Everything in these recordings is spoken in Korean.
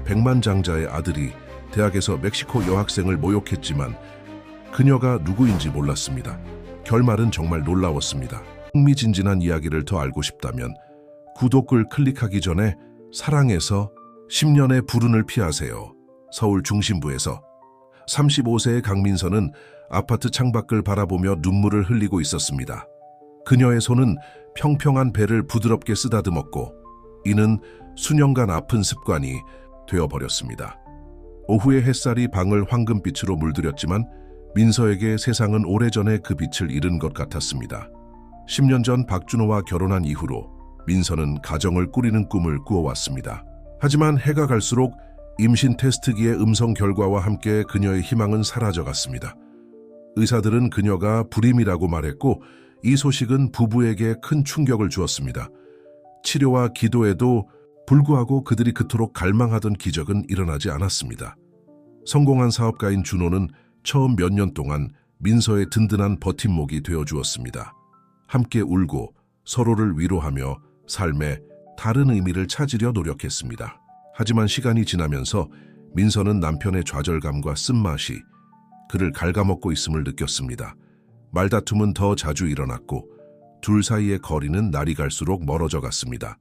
백만장자의 아들이 대학에서 멕시코 여학생을 모욕했지만 그녀가 누구인지 몰랐습니다. 결말은 정말 놀라웠습니다. 흥미진진한 이야기를 더 알고 싶다면 구독을 클릭하기 전에 사랑해서 10년의 불운을 피하세요. 서울 중심부에서 35세의 강민서는 아파트 창밖을 바라보며 눈물을 흘리고 있었습니다. 그녀의 손은 평평한 배를 부드럽게 쓰다듬었고 이는 수년간 아픈 습관이 되어버렸습니다. 오후의 햇살이 방을 황금빛으로 물들였지만 민서에게 세상은 오래전에 그 빛을 잃은 것 같았습니다. 10년 전 박준호와 결혼한 이후로 민서는 가정을 꾸리는 꿈을 꾸어왔습니다. 하지만 해가 갈수록 임신 테스트기의 음성 결과와 함께 그녀의 희망은 사라져갔습니다. 의사들은 그녀가 불임이라고 말했고 이 소식은 부부에게 큰 충격을 주었습니다. 치료와 기도에도 불구하고 그들이 그토록 갈망하던 기적은 일어나지 않았습니다. 성공한 사업가인 준호는 처음 몇 년 동안 민서의 든든한 버팀목이 되어주었습니다. 함께 울고 서로를 위로하며 삶에 다른 의미를 찾으려 노력했습니다. 하지만 시간이 지나면서 민서는 남편의 좌절감과 쓴맛이 그를 갉아먹고 있음을 느꼈습니다. 말다툼은 더 자주 일어났고 둘 사이의 거리는 날이 갈수록 멀어져 갔습니다.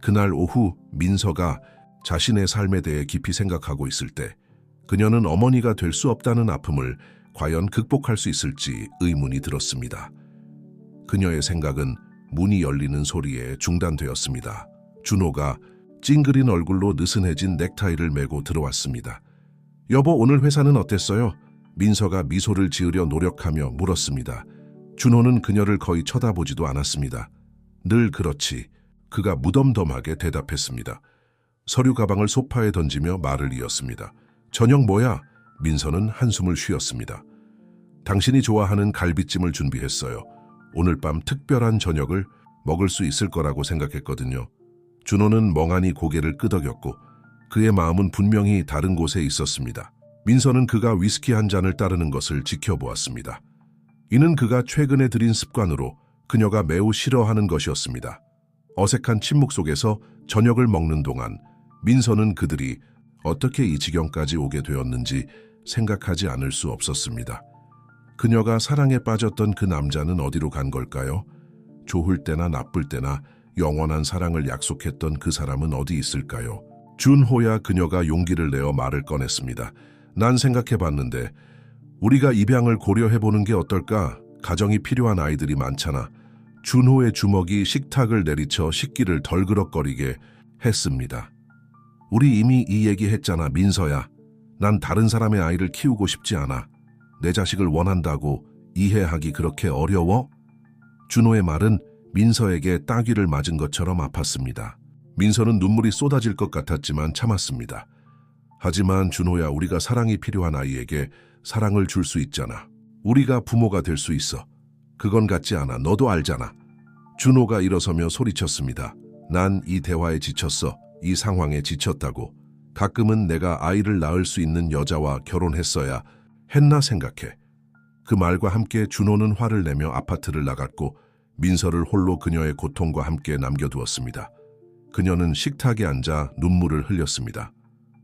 그날 오후 민서가 자신의 삶에 대해 깊이 생각하고 있을 때 그녀는 어머니가 될 수 없다는 아픔을 과연 극복할 수 있을지 의문이 들었습니다. 그녀의 생각은 문이 열리는 소리에 중단되었습니다. 준호가 찡그린 얼굴로 느슨해진 넥타이를 메고 들어왔습니다. 여보, 오늘 회사는 어땠어요? 민서가 미소를 지으려 노력하며 물었습니다. 준호는 그녀를 거의 쳐다보지도 않았습니다. 늘 그렇지. 그가 무덤덤하게 대답했습니다. 서류 가방을 소파에 던지며 말을 이었습니다. 저녁 뭐야? 민서는 한숨을 쉬었습니다. 당신이 좋아하는 갈비찜을 준비했어요. 오늘 밤 특별한 저녁을 먹을 수 있을 거라고 생각했거든요. 준호는 멍하니 고개를 끄덕였고 그의 마음은 분명히 다른 곳에 있었습니다. 민서는 그가 위스키 한 잔을 따르는 것을 지켜보았습니다. 이는 그가 최근에 들인 습관으로 그녀가 매우 싫어하는 것이었습니다. 어색한 침묵 속에서 저녁을 먹는 동안 민서는 그들이 어떻게 이 지경까지 오게 되었는지 생각하지 않을 수 없었습니다. 그녀가 사랑에 빠졌던 그 남자는 어디로 간 걸까요? 좋을 때나 나쁠 때나 영원한 사랑을 약속했던 그 사람은 어디 있을까요? 준호야. 그녀가 용기를 내어 말을 꺼냈습니다. 난 생각해봤는데 우리가 입양을 고려해보는 게 어떨까? 가정이 필요한 아이들이 많잖아. 준호의 주먹이 식탁을 내리쳐 식기를 덜그럭거리게 했습니다. 우리 이미 이 얘기 했잖아, 민서야. 난 다른 사람의 아이를 키우고 싶지 않아. 내 자식을 원한다고 이해하기 그렇게 어려워? 준호의 말은 민서에게 따귀를 맞은 것처럼 아팠습니다. 민서는 눈물이 쏟아질 것 같았지만 참았습니다. 하지만 준호야, 우리가 사랑이 필요한 아이에게 사랑을 줄 수 있잖아. 우리가 부모가 될 수 있어. 그건 같지 않아. 너도 알잖아. 준호가 일어서며 소리쳤습니다. 난 이 대화에 지쳤어. 이 상황에 지쳤다고. 가끔은 내가 아이를 낳을 수 있는 여자와 결혼했어야 했나 생각해. 그 말과 함께 준호는 화를 내며 아파트를 나갔고 민서를 홀로 그녀의 고통과 함께 남겨두었습니다. 그녀는 식탁에 앉아 눈물을 흘렸습니다.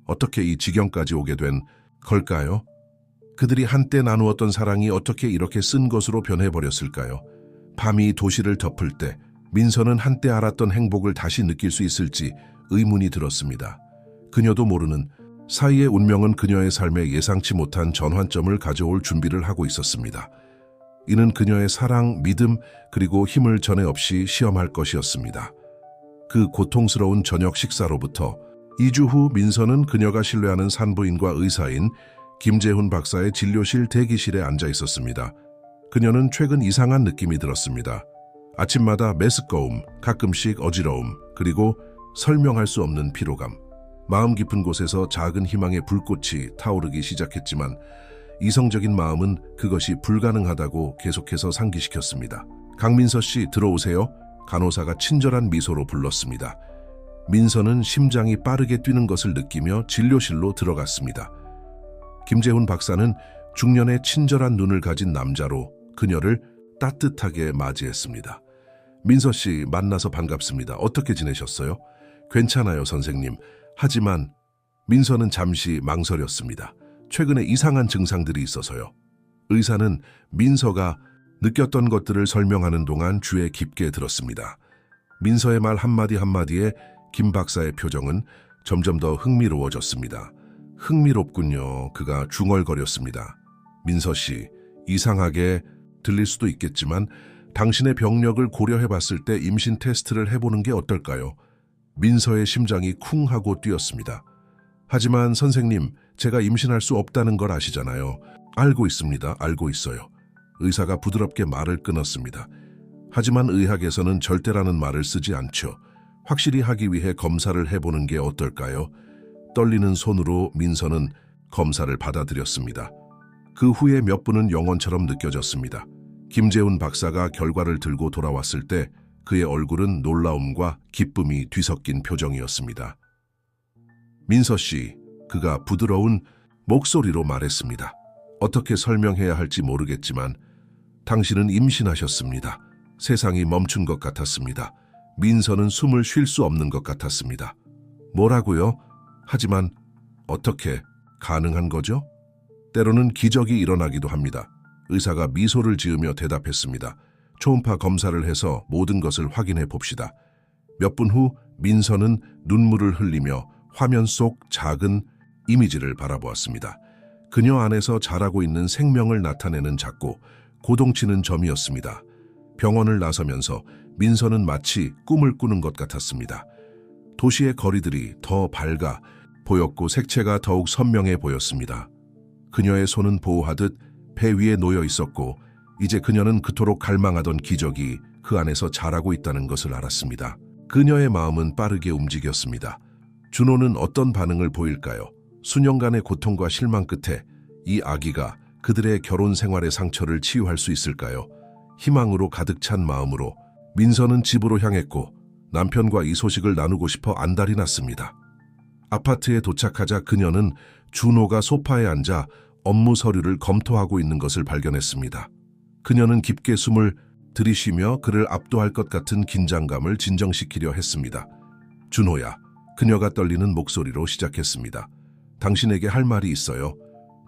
어떻게 이 지경까지 오게 된 걸까요? 그들이 한때 나누었던 사랑이 어떻게 이렇게 쓴 것으로 변해버렸을까요? 밤이 도시를 덮을 때 민서는 한때 알았던 행복을 다시 느낄 수 있을지 의문이 들었습니다. 그녀도 모르는 사이의 운명은 그녀의 삶에 예상치 못한 전환점을 가져올 준비를 하고 있었습니다. 이는 그녀의 사랑, 믿음, 그리고 힘을 전에 없이 시험할 것이었습니다. 그 고통스러운 저녁 식사로부터 2주 후 민서는 그녀가 신뢰하는 산부인과 의사인 김재훈 박사의 진료실 대기실에 앉아 있었습니다. 그녀는 최근 이상한 느낌이 들었습니다. 아침마다 메스꺼움, 가끔씩 어지러움, 그리고 설명할 수 없는 피로감. 마음 깊은 곳에서 작은 희망의 불꽃이 타오르기 시작했지만 이성적인 마음은 그것이 불가능하다고 계속해서 상기시켰습니다. 강민서 씨, 들어오세요. 간호사가 친절한 미소로 불렀습니다. 민서는 심장이 빠르게 뛰는 것을 느끼며 진료실로 들어갔습니다. 김재훈 박사는 중년의 친절한 눈을 가진 남자로 그녀를 따뜻하게 맞이했습니다. 민서 씨, 만나서 반갑습니다. 어떻게 지내셨어요? 괜찮아요, 선생님. 하지만 민서는 잠시 망설였습니다. 최근에 이상한 증상들이 있어서요. 의사는 민서가 느꼈던 것들을 설명하는 동안 귀에 깊게 들었습니다. 민서의 말 한마디 한마디에 김 박사의 표정은 점점 더 흥미로워졌습니다. 흥미롭군요. 그가 중얼거렸습니다. 민서 씨, 이상하게 들릴 수도 있겠지만 당신의 병력을 고려해 봤을 때 임신 테스트를 해보는 게 어떨까요? 민서의 심장이 쿵 하고 뛰었습니다. 하지만 선생님, 제가 임신할 수 없다는 걸 아시잖아요. 알고 있습니다. 알고 있어요. 의사가 부드럽게 말을 끊었습니다. 하지만 의학에서는 절대라는 말을 쓰지 않죠. 확실히 하기 위해 검사를 해보는 게 어떨까요? 떨리는 손으로 민서는 검사를 받아들였습니다. 그 후에 몇 분은 영원처럼 느껴졌습니다. 김재훈 박사가 결과를 들고 돌아왔을 때 그의 얼굴은 놀라움과 기쁨이 뒤섞인 표정이었습니다. 민서 씨, 그가 부드러운 목소리로 말했습니다. 어떻게 설명해야 할지 모르겠지만 당신은 임신하셨습니다. 세상이 멈춘 것 같았습니다. 민서는 숨을 쉴 수 없는 것 같았습니다. 뭐라고요? 하지만 어떻게 가능한 거죠? 때로는 기적이 일어나기도 합니다. 의사가 미소를 지으며 대답했습니다. 초음파 검사를 해서 모든 것을 확인해 봅시다. 몇 분 후 민서는 눈물을 흘리며 화면 속 작은 이미지를 바라보았습니다. 그녀 안에서 자라고 있는 생명을 나타내는 작고 고동치는 점이었습니다. 병원을 나서면서 민서는 마치 꿈을 꾸는 것 같았습니다. 도시의 거리들이 더 밝아 보였고 색채가 더욱 선명해 보였습니다. 그녀의 손은 보호하듯 배 위에 놓여 있었고 이제 그녀는 그토록 갈망하던 기적이 그 안에서 자라고 있다는 것을 알았습니다. 그녀의 마음은 빠르게 움직였습니다. 준호는 어떤 반응을 보일까요? 수년간의 고통과 실망 끝에 이 아기가 그들의 결혼 생활의 상처를 치유할 수 있을까요? 희망으로 가득 찬 마음으로 민서는 집으로 향했고 남편과 이 소식을 나누고 싶어 안달이 났습니다. 아파트에 도착하자 그녀는 준호가 소파에 앉아 업무 서류를 검토하고 있는 것을 발견했습니다. 그녀는 깊게 숨을 들이쉬며 그를 압도할 것 같은 긴장감을 진정시키려 했습니다. 준호야, 그녀가 떨리는 목소리로 시작했습니다. 당신에게 할 말이 있어요.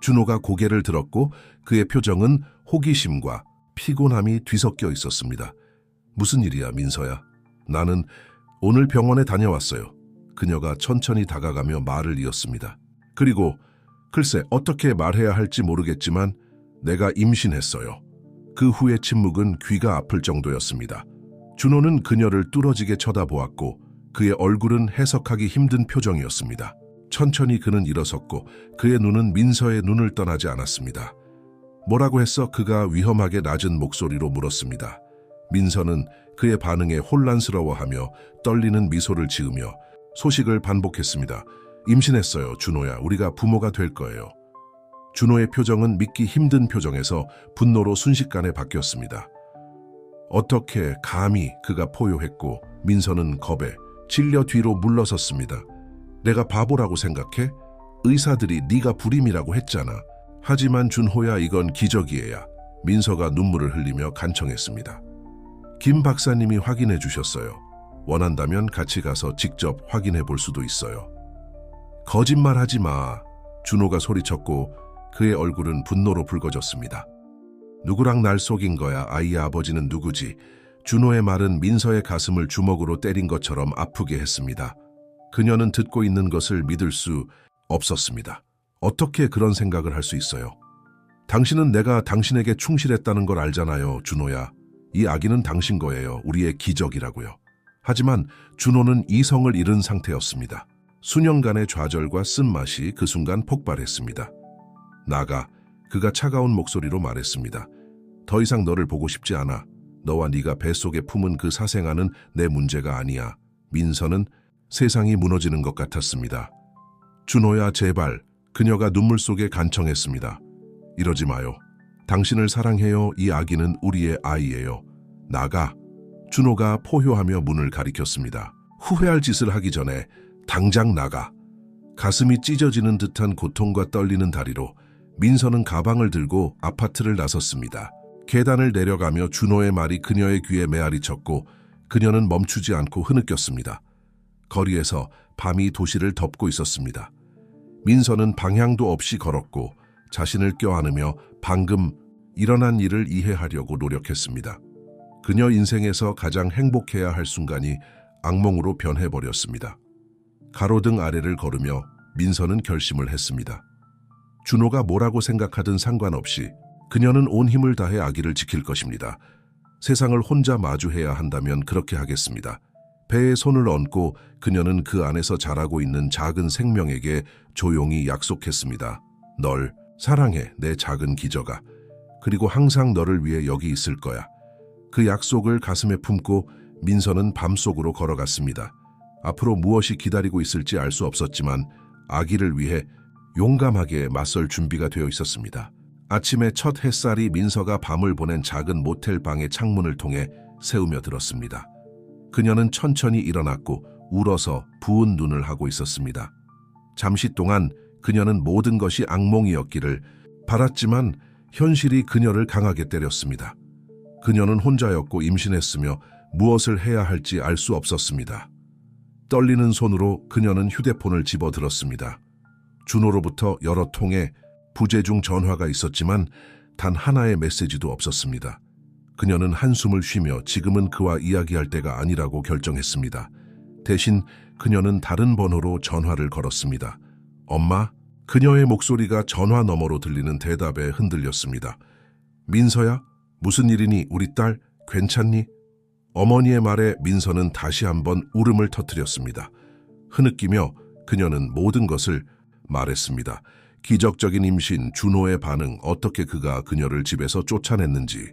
준호가 고개를 들었고 그의 표정은 호기심과 피곤함이 뒤섞여 있었습니다. 무슨 일이야, 민서야? 나는 오늘 병원에 다녀왔어요. 그녀가 천천히 다가가며 말을 이었습니다. 그리고 글쎄 어떻게 말해야 할지 모르겠지만 내가 임신했어요. 그 후의 침묵은 귀가 아플 정도였습니다. 준호는 그녀를 뚫어지게 쳐다보았고 그의 얼굴은 해석하기 힘든 표정이었습니다. 천천히 그는 일어섰고 그의 눈은 민서의 눈을 떠나지 않았습니다. 뭐라고 했어? 그가 위험하게 낮은 목소리로 물었습니다. 민서는 그의 반응에 혼란스러워하며 떨리는 미소를 지으며 소식을 반복했습니다. 임신했어요, 준호야. 우리가 부모가 될 거예요. 준호의 표정은 믿기 힘든 표정에서 분노로 순식간에 바뀌었습니다. 어떻게 감히? 그가 포효했고 민서는 겁에 질려 뒤로 물러섰습니다. 내가 바보라고 생각해? 의사들이 네가 불임이라고 했잖아. 하지만 준호야, 이건 기적이에요. 민서가 눈물을 흘리며 간청했습니다. 김 박사님이 확인해 주셨어요. 원한다면 같이 가서 직접 확인해 볼 수도 있어요. 거짓말하지 마. 준호가 소리쳤고 그의 얼굴은 분노로 붉어졌습니다. 누구랑 날 속인 거야? 아이의 아버지는 누구지? 준호의 말은 민서의 가슴을 주먹으로 때린 것처럼 아프게 했습니다. 그녀는 듣고 있는 것을 믿을 수 없었습니다. 어떻게 그런 생각을 할 수 있어요? 당신은 내가 당신에게 충실했다는 걸 알잖아요, 준호야. 이 아기는 당신 거예요. 우리의 기적이라고요. 하지만 준호는 이성을 잃은 상태였습니다. 수년간의 좌절과 쓴맛이 그 순간 폭발했습니다. 나가, 그가 차가운 목소리로 말했습니다. 더 이상 너를 보고 싶지 않아. 너와 네가 뱃속에 품은 그 사생아는 내 문제가 아니야. 민서는 세상이 무너지는 것 같았습니다. 준호야, 제발. 그녀가 눈물 속에 간청했습니다. 이러지 마요. 당신을 사랑해요. 이 아기는 우리의 아이예요. 나가. 준호가 포효하며 문을 가리켰습니다. 후회할 짓을 하기 전에 당장 나가. 가슴이 찢어지는 듯한 고통과 떨리는 다리로 민서는 가방을 들고 아파트를 나섰습니다. 계단을 내려가며 준호의 말이 그녀의 귀에 메아리 쳤고 그녀는 멈추지 않고 흐느꼈습니다. 거리에서 밤이 도시를 덮고 있었습니다. 민서는 방향도 없이 걸었고 자신을 껴안으며 방금 일어난 일을 이해하려고 노력했습니다. 그녀 인생에서 가장 행복해야 할 순간이 악몽으로 변해버렸습니다. 가로등 아래를 걸으며 민서는 결심을 했습니다. 준호가 뭐라고 생각하든 상관없이 그녀는 온 힘을 다해 아기를 지킬 것입니다. 세상을 혼자 마주해야 한다면 그렇게 하겠습니다. 배에 손을 얹고 그녀는 그 안에서 자라고 있는 작은 생명에게 조용히 약속했습니다. 널 사랑해, 내 작은 기저가. 그리고 항상 너를 위해 여기 있을 거야. 그 약속을 가슴에 품고 민서는 밤속으로 걸어갔습니다. 앞으로 무엇이 기다리고 있을지 알 수 없었지만 아기를 위해 용감하게 맞설 준비가 되어 있었습니다. 아침에 첫 햇살이 민서가 밤을 보낸 작은 모텔 방의 창문을 통해 새우며 들었습니다. 그녀는 천천히 일어났고 울어서 부은 눈을 하고 있었습니다. 잠시 동안 그녀는 모든 것이 악몽이었기를 바랐지만 현실이 그녀를 강하게 때렸습니다. 그녀는 혼자였고 임신했으며 무엇을 해야 할지 알 수 없었습니다. 떨리는 손으로 그녀는 휴대폰을 집어들었습니다. 준호로부터 여러 통의 부재중 전화가 있었지만 단 하나의 메시지도 없었습니다. 그녀는 한숨을 쉬며 지금은 그와 이야기할 때가 아니라고 결정했습니다. 대신 그녀는 다른 번호로 전화를 걸었습니다. 엄마? 그녀의 목소리가 전화 너머로 들리는 대답에 흔들렸습니다. 민서야? 무슨 일이니? 우리 딸 괜찮니? 어머니의 말에 민서는 다시 한번 울음을 터뜨렸습니다. 흐느끼며 그녀는 모든 것을 말했습니다. 기적적인 임신, 준호의 반응, 어떻게 그가 그녀를 집에서 쫓아냈는지.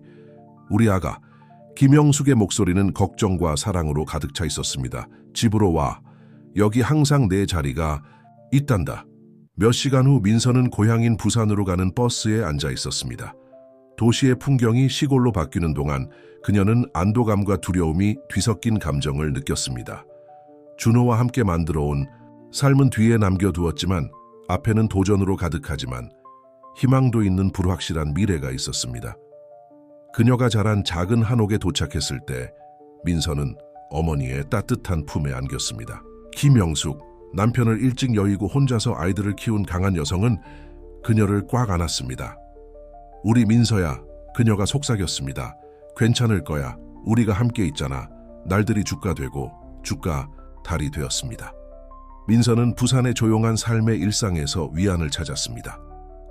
우리 아가, 김영숙의 목소리는 걱정과 사랑으로 가득 차 있었습니다. 집으로 와. 여기 항상 내 자리가 있단다. 몇 시간 후 민서는 고향인 부산으로 가는 버스에 앉아 있었습니다. 도시의 풍경이 시골로 바뀌는 동안 그녀는 안도감과 두려움이 뒤섞인 감정을 느꼈습니다. 준호와 함께 만들어온 삶은 뒤에 남겨두었지만 앞에는 도전으로 가득하지만 희망도 있는 불확실한 미래가 있었습니다. 그녀가 자란 작은 한옥에 도착했을 때 민서는 어머니의 따뜻한 품에 안겼습니다. 김영숙, 남편을 일찍 여의고 혼자서 아이들을 키운 강한 여성은 그녀를 꽉 안았습니다. 우리 민서야, 그녀가 속삭였습니다. 괜찮을 거야. 우리가 함께 있잖아. 날들이 주가 되고 주가 달이 되었습니다. 민서는 부산의 조용한 삶의 일상에서 위안을 찾았습니다.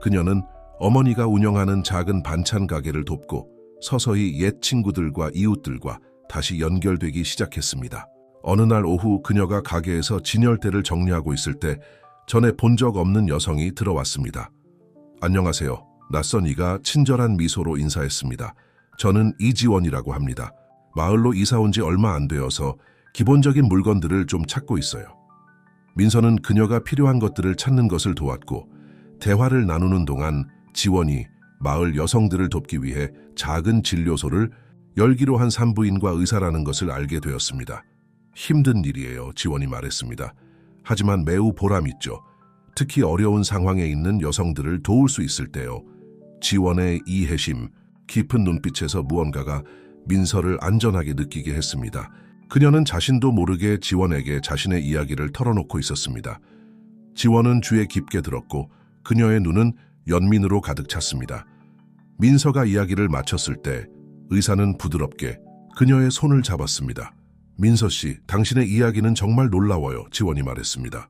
그녀는 어머니가 운영하는 작은 반찬 가게를 돕고 서서히 옛 친구들과 이웃들과 다시 연결되기 시작했습니다. 어느 날 오후 그녀가 가게에서 진열대를 정리하고 있을 때 전에 본 적 없는 여성이 들어왔습니다. 안녕하세요. 낯선 이가 친절한 미소로 인사했습니다. 저는 이지원이라고 합니다. 마을로 이사 온 지 얼마 안 되어서 기본적인 물건들을 좀 찾고 있어요. 민서는 그녀가 필요한 것들을 찾는 것을 도왔고 대화를 나누는 동안 지원이 마을 여성들을 돕기 위해 작은 진료소를 열기로 한 산부인과 의사라는 것을 알게 되었습니다. 힘든 일이에요, 지원이 말했습니다. 하지만 매우 보람있죠. 특히 어려운 상황에 있는 여성들을 도울 수 있을 때요. 지원의 이해심, 깊은 눈빛에서 무언가가 민서를 안전하게 느끼게 했습니다. 그녀는 자신도 모르게 지원에게 자신의 이야기를 털어놓고 있었습니다. 지원은 주에 깊게 들었고 그녀의 눈은 연민으로 가득 찼습니다. 민서가 이야기를 마쳤을 때 의사는 부드럽게 그녀의 손을 잡았습니다. 민서 씨, 당신의 이야기는 정말 놀라워요, 지원이 말했습니다.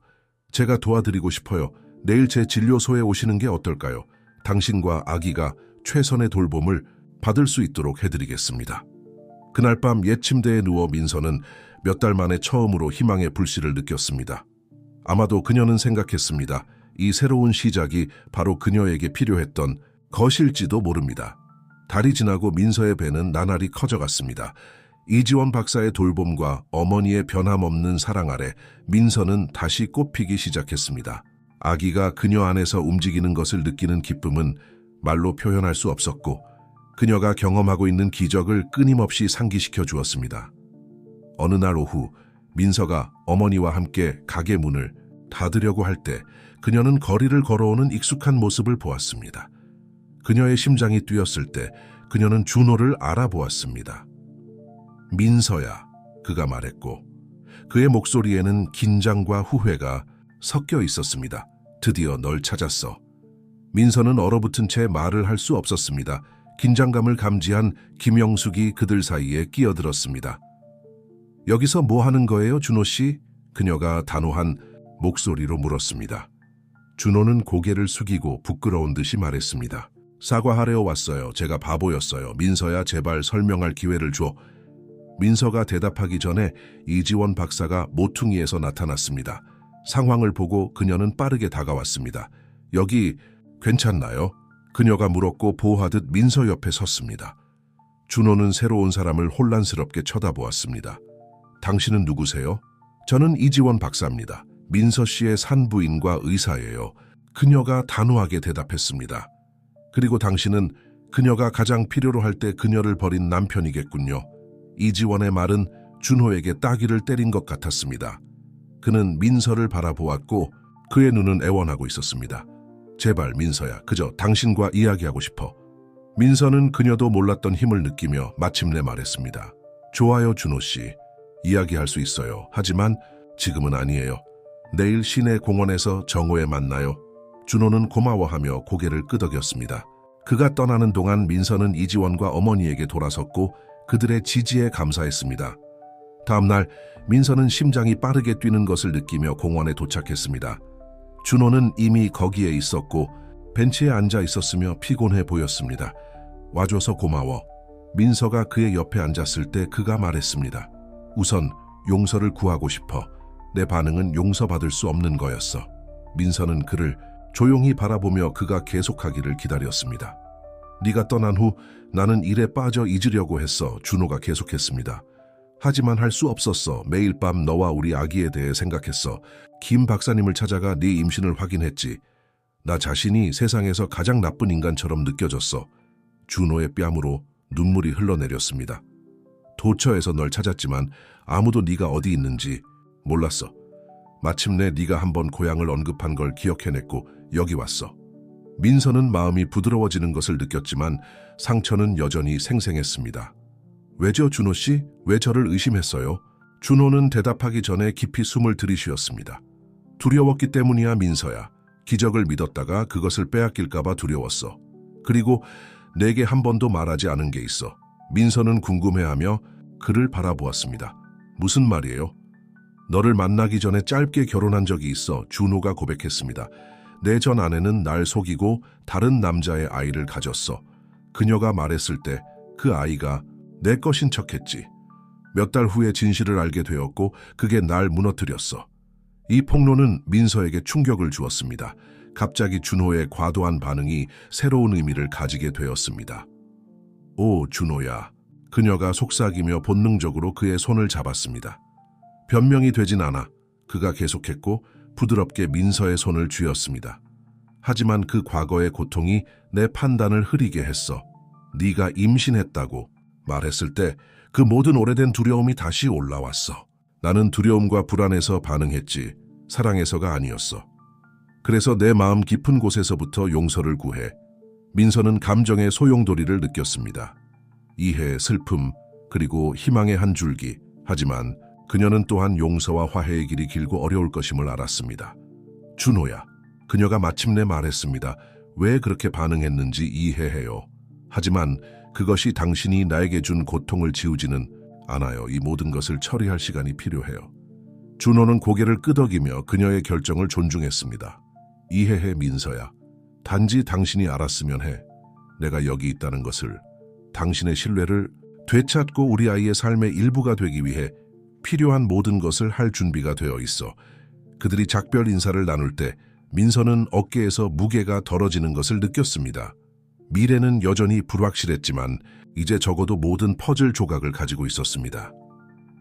제가 도와드리고 싶어요. 내일 제 진료소에 오시는 게 어떨까요? 당신과 아기가 최선의 돌봄을 받을 수 있도록 해드리겠습니다. 그날 밤 옛 침대에 누워 민서는 몇 달 만에 처음으로 희망의 불씨를 느꼈습니다. 아마도 그녀는 생각했습니다. 이 새로운 시작이 바로 그녀에게 필요했던 것일지도 모릅니다. 달이 지나고 민서의 배는 나날이 커져갔습니다. 이지원 박사의 돌봄과 어머니의 변함없는 사랑 아래 민서는 다시 꽃피기 시작했습니다. 아기가 그녀 안에서 움직이는 것을 느끼는 기쁨은 말로 표현할 수 없었고 그녀가 경험하고 있는 기적을 끊임없이 상기시켜 주었습니다. 어느 날 오후 민서가 어머니와 함께 가게 문을 닫으려고 할 때 그녀는 거리를 걸어오는 익숙한 모습을 보았습니다. 그녀의 심장이 뛰었을 때 그녀는 준호를 알아보았습니다. 민서야, 그가 말했고 그의 목소리에는 긴장과 후회가 섞여 있었습니다. 드디어 널 찾았어. 민서는 얼어붙은 채 말을 할 수 없었습니다. 긴장감을 감지한 김영숙이 그들 사이에 끼어들었습니다. 여기서 뭐 하는 거예요, 준호 씨? 그녀가 단호한 목소리로 물었습니다. 준호는 고개를 숙이고 부끄러운 듯이 말했습니다. 사과하려 왔어요. 제가 바보였어요. 민서야, 제발 설명할 기회를 줘. 민서가 대답하기 전에 이지원 박사가 모퉁이에서 나타났습니다. 상황을 보고 그녀는 빠르게 다가왔습니다. 여기 괜찮나요? 그녀가 물었고 보호하듯 민서 옆에 섰습니다. 준호는 새로운 사람을 혼란스럽게 쳐다보았습니다. 당신은 누구세요? 저는 이지원 박사입니다. 민서 씨의 산부인과 의사예요. 그녀가 단호하게 대답했습니다. 그리고 당신은 그녀가 가장 필요로 할 때 그녀를 버린 남편이겠군요. 이지원의 말은 준호에게 따귀를 때린 것 같았습니다. 그는 민서를 바라보았고 그의 눈은 애원하고 있었습니다. 제발 민서야, 그저 당신과 이야기하고 싶어. 민서는 그녀도 몰랐던 힘을 느끼며 마침내 말했습니다. 좋아요, 준호 씨. 이야기할 수 있어요. 하지만 지금은 아니에요. 내일 시내 공원에서 정오에 만나요. 준호는 고마워하며 고개를 끄덕였습니다. 그가 떠나는 동안 민서는 이지원과 어머니에게 돌아섰고 그들의 지지에 감사했습니다. 다음 날 민서는 심장이 빠르게 뛰는 것을 느끼며 공원에 도착했습니다. 준호는 이미 거기에 있었고 벤치에 앉아 있었으며 피곤해 보였습니다. 와줘서 고마워. 민서가 그의 옆에 앉았을 때 그가 말했습니다. 우선 용서를 구하고 싶어. 내 반응은 용서받을 수 없는 거였어. 민서는 그를 조용히 바라보며 그가 계속하기를 기다렸습니다. 네가 떠난 후 나는 일에 빠져 잊으려고 했어. 준호가 계속했습니다. 하지만 할 수 없었어. 매일 밤 너와 우리 아기에 대해 생각했어. 김 박사님을 찾아가 네 임신을 확인했지. 나 자신이 세상에서 가장 나쁜 인간처럼 느껴졌어. 준호의 뺨으로 눈물이 흘러내렸습니다. 도처에서 널 찾았지만 아무도 네가 어디 있는지 몰랐어. 마침내 네가 한번 고향을 언급한 걸 기억해냈고 여기 왔어. 민서는 마음이 부드러워지는 것을 느꼈지만 상처는 여전히 생생했습니다. 왜죠, 준호 씨? 왜 저를 의심했어요? 준호는 대답하기 전에 깊이 숨을 들이쉬었습니다. 두려웠기 때문이야, 민서야. 기적을 믿었다가 그것을 빼앗길까봐 두려웠어. 그리고 내게 한 번도 말하지 않은 게 있어. 민서는 궁금해하며 그를 바라보았습니다. 무슨 말이에요? 너를 만나기 전에 짧게 결혼한 적이 있어. 준호가 고백했습니다. 내 전 아내는 날 속이고 다른 남자의 아이를 가졌어. 그녀가 말했을 때 그 아이가 내 것인 척했지. 몇 달 후에 진실을 알게 되었고 그게 날 무너뜨렸어. 이 폭로는 민서에게 충격을 주었습니다. 갑자기 준호의 과도한 반응이 새로운 의미를 가지게 되었습니다. 오, 준호야. 그녀가 속삭이며 본능적으로 그의 손을 잡았습니다. 변명이 되진 않아. 그가 계속했고 부드럽게 민서의 손을 쥐었습니다. 하지만 그 과거의 고통이 내 판단을 흐리게 했어. 네가 임신했다고 말했을 때 그 모든 오래된 두려움이 다시 올라왔어. 나는 두려움과 불안에서 반응했지. 사랑해서가 아니었어. 그래서 내 마음 깊은 곳에서부터 용서를 구해. 민서는 감정의 소용돌이를 느꼈습니다. 이해, 슬픔, 그리고 희망의 한 줄기. 하지만 그녀는 또한 용서와 화해의 길이 길고 어려울 것임을 알았습니다. 준호야. 그녀가 마침내 말했습니다. 왜 그렇게 반응했는지 이해해요. 하지만 그것이 당신이 나에게 준 고통을 지우지는 않아요. 이 모든 것을 처리할 시간이 필요해요. 준호는 고개를 끄덕이며 그녀의 결정을 존중했습니다. 이해해, 민서야. 단지 당신이 알았으면 해. 내가 여기 있다는 것을, 당신의 신뢰를 되찾고 우리 아이의 삶의 일부가 되기 위해 필요한 모든 것을 할 준비가 되어 있어. 그들이 작별 인사를 나눌 때 민서는 어깨에서 무게가 덜어지는 것을 느꼈습니다. 미래는 여전히 불확실했지만 이제 적어도 모든 퍼즐 조각을 가지고 있었습니다.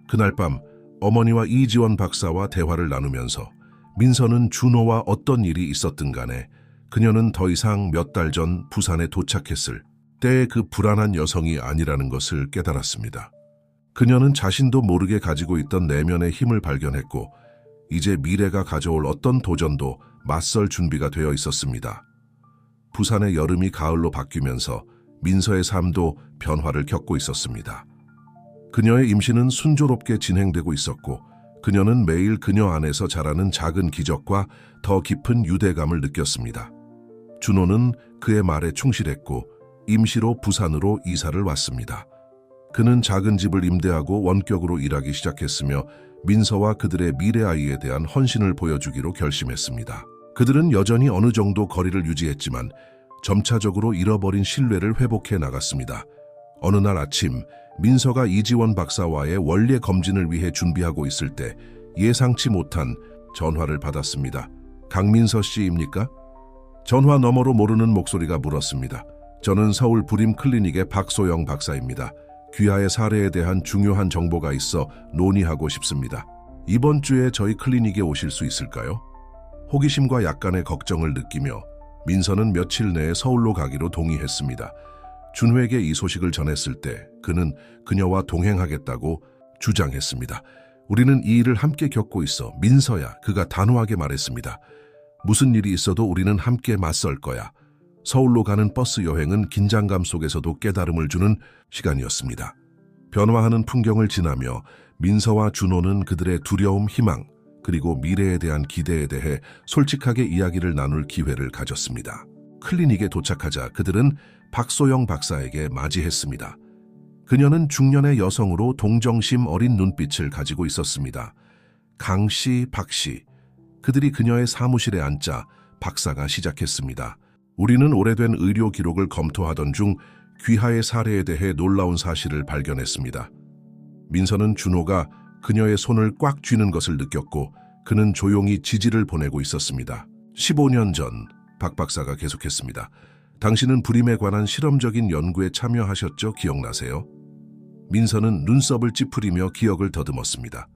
그날 밤 어머니와 이지원 박사와 대화를 나누면서 민서는 준호와 어떤 일이 있었든 간에 그녀는 더 이상 몇 달 전 부산에 도착했을 때의 그 불안한 여성이 아니라는 것을 깨달았습니다. 그녀는 자신도 모르게 가지고 있던 내면의 힘을 발견했고 이제 미래가 가져올 어떤 도전도 맞설 준비가 되어 있었습니다. 부산의 여름이 가을로 바뀌면서 민서의 삶도 변화를 겪고 있었습니다. 그녀의 임신은 순조롭게 진행되고 있었고 그녀는 매일 그녀 안에서 자라는 작은 기적과 더 깊은 유대감을 느꼈습니다. 준호는 그의 말에 충실했고 임시로 부산으로 이사를 왔습니다. 그는 작은 집을 임대하고 원격으로 일하기 시작했으며 민서와 그들의 미래 아이에 대한 헌신을 보여주기로 결심했습니다. 그들은 여전히 어느 정도 거리를 유지했지만 점차적으로 잃어버린 신뢰를 회복해 나갔습니다. 어느 날 아침 민서가 이지원 박사와의 원례 검진을 위해 준비하고 있을 때 예상치 못한 전화를 받았습니다. 강민서 씨입니까? 전화 너머로 모르는 목소리가 물었습니다. 저는 서울 부림 클리닉의 박소영 박사입니다. 귀하의 사례에 대한 중요한 정보가 있어 논의하고 싶습니다. 이번 주에 저희 클리닉에 오실 수 있을까요? 호기심과 약간의 걱정을 느끼며 민서는 며칠 내에 서울로 가기로 동의했습니다. 준호에게 이 소식을 전했을 때 그는 그녀와 동행하겠다고 주장했습니다. 우리는 이 일을 함께 겪고 있어. 민서야, 그가 단호하게 말했습니다. 무슨 일이 있어도 우리는 함께 맞설 거야. 서울로 가는 버스 여행은 긴장감 속에서도 깨달음을 주는 시간이었습니다. 변화하는 풍경을 지나며 민서와 준호는 그들의 두려움, 희망, 그리고 미래에 대한 기대에 대해 솔직하게 이야기를 나눌 기회를 가졌습니다. 클리닉에 도착하자 그들은 박소영 박사에게 맞이했습니다. 그녀는 중년의 여성으로 동정심 어린 눈빛을 가지고 있었습니다. 강 씨, 박 씨, 그들이 그녀의 사무실에 앉자 박사가 시작했습니다. 우리는 오래된 의료 기록을 검토하던 중 귀하의 사례에 대해 놀라운 사실을 발견했습니다. 민서는 준호가 그녀의 손을 꽉 쥐는 것을 느꼈고 그는 조용히 지지를 보내고 있었습니다. 15년 전 박 박사가 계속했습니다. 당신은 불임에 관한 실험적인 연구에 참여하셨죠? 기억나세요? 민서는 눈썹을 찌푸리며 기억을 더듬었습니다.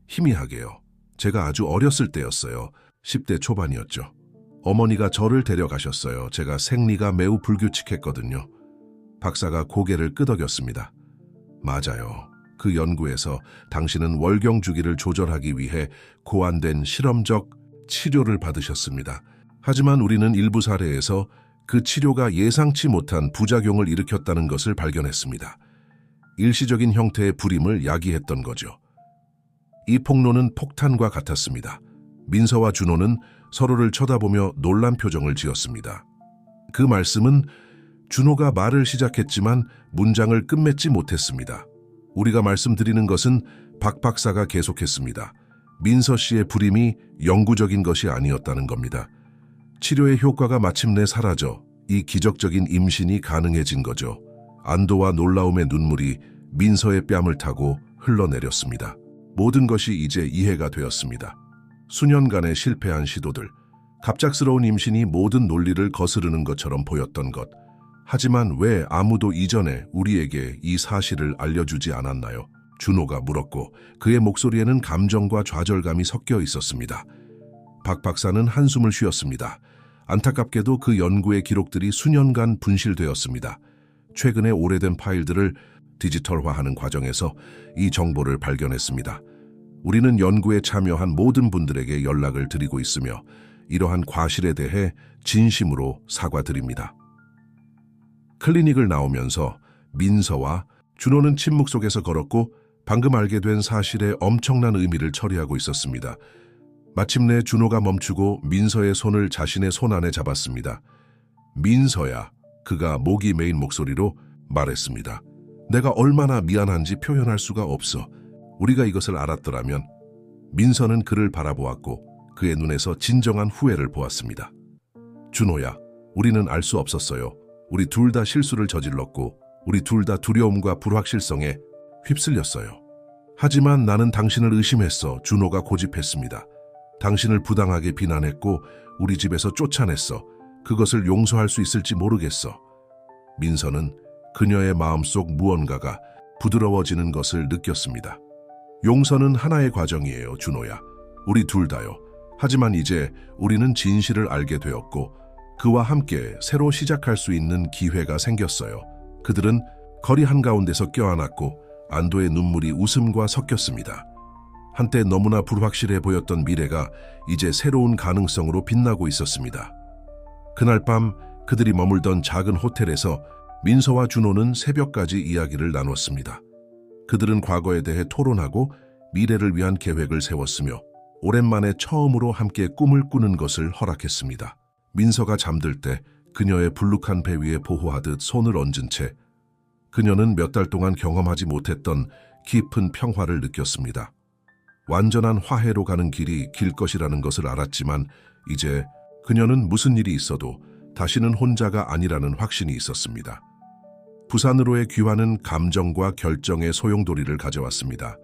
희미하게요. 제가 아주 어렸을 때였어요. 10대 초반이었죠. 어머니가 저를 데려가셨어요. 제가 생리가 매우 불규칙했거든요. 박사가 고개를 끄덕였습니다. 맞아요. 그 연구에서 당신은 월경 주기를 조절하기 위해 고안된 실험적 치료를 받으셨습니다. 하지만 우리는 일부 사례에서 그 치료가 예상치 못한 부작용을 일으켰다는 것을 발견했습니다. 일시적인 형태의 불임을 야기했던 거죠. 이 폭로는 폭탄과 같았습니다. 민서와 준호는 서로를 쳐다보며 놀란 표정을 지었습니다. 그 말씀은 준호가 말을 시작했지만 문장을 끝맺지 못했습니다. 우리가 말씀드리는 것은 박 박사가 계속했습니다. 민서 씨의 불임이 영구적인 것이 아니었다는 겁니다. 치료의 효과가 마침내 사라져 이 기적적인 임신이 가능해진 거죠. 안도와 놀라움의 눈물이 민서의 뺨을 타고 흘러내렸습니다. 모든 것이 이제 이해가 되었습니다. 수년간의 실패한 시도들, 갑작스러운 임신이 모든 논리를 거스르는 것처럼 보였던 것. 하지만 왜 아무도 이전에 우리에게 이 사실을 알려주지 않았나요? 준호가 물었고 그의 목소리에는 감정과 좌절감이 섞여 있었습니다. 박 박사는 한숨을 쉬었습니다. 안타깝게도 그 연구의 기록들이 수년간 분실되었습니다. 최근에 오래된 파일들을 디지털화하는 과정에서 이 정보를 발견했습니다. 우리는 연구에 참여한 모든 분들에게 연락을 드리고 있으며 이러한 과실에 대해 진심으로 사과드립니다. 클리닉을 나오면서 민서와 준호는 침묵 속에서 걸었고 방금 알게 된 사실에 엄청난 의미를 처리하고 있었습니다. 마침내 준호가 멈추고 민서의 손을 자신의 손 안에 잡았습니다. 민서야, 그가 목이 메인 목소리로 말했습니다. 내가 얼마나 미안한지 표현할 수가 없어. 우리가 이것을 알았더라면. 민서는 그를 바라보았고 그의 눈에서 진정한 후회를 보았습니다. 준호야, 우리는 알 수 없었어요. 우리 둘 다 실수를 저질렀고 우리 둘 다 두려움과 불확실성에 휩쓸렸어요. 하지만 나는 당신을 의심했어. 준호가 고집했습니다. 당신을 부당하게 비난했고 우리 집에서 쫓아냈어. 그것을 용서할 수 있을지 모르겠어. 민서는 그녀의 마음속 무언가가 부드러워지는 것을 느꼈습니다. 용서는 하나의 과정이에요, 준호야. 우리 둘 다요. 하지만 이제 우리는 진실을 알게 되었고 그와 함께 새로 시작할 수 있는 기회가 생겼어요. 그들은 거리 한가운데서 껴안았고 안도의 눈물이 웃음과 섞였습니다. 한때 너무나 불확실해 보였던 미래가 이제 새로운 가능성으로 빛나고 있었습니다. 그날 밤 그들이 머물던 작은 호텔에서 민서와 준호는 새벽까지 이야기를 나눴습니다. 그들은 과거에 대해 토론하고 미래를 위한 계획을 세웠으며 오랜만에 처음으로 함께 꿈을 꾸는 것을 허락했습니다. 민서가 잠들 때 그녀의 불룩한 배 위에 보호하듯 손을 얹은 채 그녀는 몇 달 동안 경험하지 못했던 깊은 평화를 느꼈습니다. 완전한 화해로 가는 길이 길 것이라는 것을 알았지만 이제 그녀는 무슨 일이 있어도 다시는 혼자가 아니라는 확신이 있었습니다. 부산으로의 귀환은 감정과 결정의 소용돌이를 가져왔습니다.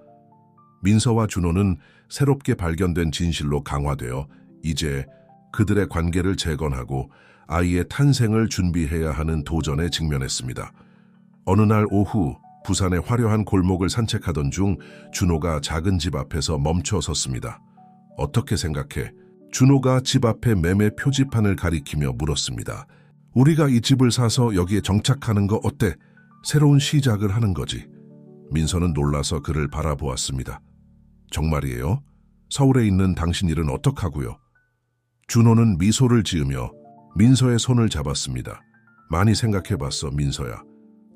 민서와 준호는 새롭게 발견된 진실로 강화되어 이제 그들의 관계를 재건하고 아이의 탄생을 준비해야 하는 도전에 직면했습니다. 어느 날 오후 부산의 화려한 골목을 산책하던 중 준호가 작은 집 앞에서 멈춰 섰습니다. 어떻게 생각해? 준호가 집 앞에 매매 표지판을 가리키며 물었습니다. 우리가 이 집을 사서 여기에 정착하는 거 어때? 새로운 시작을 하는 거지. 민서는 놀라서 그를 바라보았습니다. 정말이에요? 서울에 있는 당신 일은 어떡하고요? 준호는 미소를 지으며 민서의 손을 잡았습니다. 많이 생각해봤어, 민서야.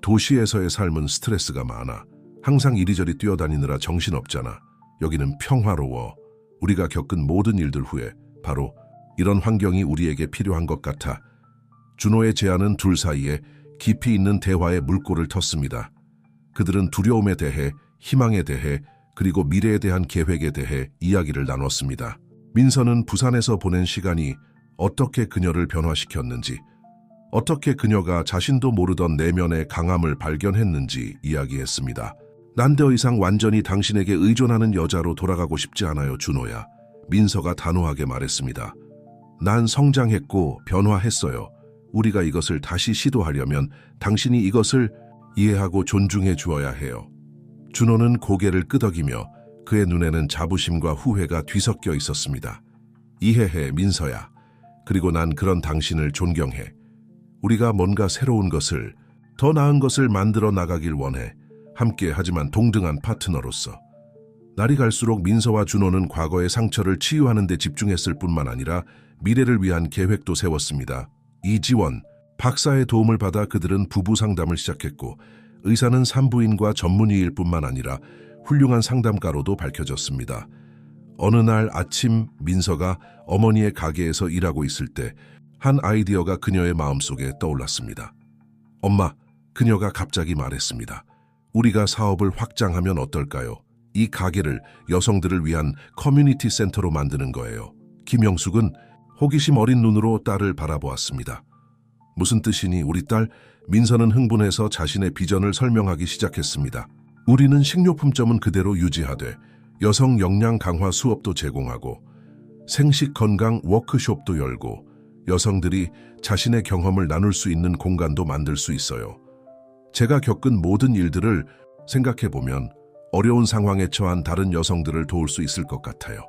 도시에서의 삶은 스트레스가 많아. 항상 이리저리 뛰어다니느라 정신없잖아. 여기는 평화로워. 우리가 겪은 모든 일들 후에 바로 이런 환경이 우리에게 필요한 것 같아. 준호의 제안은 둘 사이에 깊이 있는 대화의 물꼬를 텄습니다. 그들은 두려움에 대해, 희망에 대해, 그리고 미래에 대한 계획에 대해 이야기를 나눴습니다. 민서는 부산에서 보낸 시간이 어떻게 그녀를 변화시켰는지, 어떻게 그녀가 자신도 모르던 내면의 강함을 발견했는지 이야기했습니다. 난 더 이상 완전히 당신에게 의존하는 여자로 돌아가고 싶지 않아요, 준호야. 민서가 단호하게 말했습니다. 난 성장했고 변화했어요. 우리가 이것을 다시 시도하려면 당신이 이것을 이해하고 존중해 주어야 해요. 준호는 고개를 끄덕이며 그의 눈에는 자부심과 후회가 뒤섞여 있었습니다. 이해해, 민서야. 그리고 난 그런 당신을 존경해. 우리가 뭔가 새로운 것을, 더 나은 것을 만들어 나가길 원해. 함께 하지만 동등한 파트너로서. 날이 갈수록 민서와 준호는 과거의 상처를 치유하는 데 집중했을 뿐만 아니라 미래를 위한 계획도 세웠습니다. 이지원, 박사의 도움을 받아 그들은 부부 상담을 시작했고 의사는 산부인과 전문의일 뿐만 아니라 훌륭한 상담가로도 밝혀졌습니다. 어느 날 아침 민서가 어머니의 가게에서 일하고 있을 때 한 아이디어가 그녀의 마음속에 떠올랐습니다. 엄마, 그녀가 갑자기 말했습니다. 우리가 사업을 확장하면 어떨까요? 이 가게를 여성들을 위한 커뮤니티 센터로 만드는 거예요. 김영숙은 호기심 어린 눈으로 딸을 바라보았습니다. 무슨 뜻이니 우리 딸? 민서는 흥분해서 자신의 비전을 설명하기 시작했습니다. 우리는 식료품점은 그대로 유지하되 여성 역량 강화 수업도 제공하고 생식 건강 워크숍도 열고 여성들이 자신의 경험을 나눌 수 있는 공간도 만들 수 있어요. 제가 겪은 모든 일들을 생각해보면 어려운 상황에 처한 다른 여성들을 도울 수 있을 것 같아요.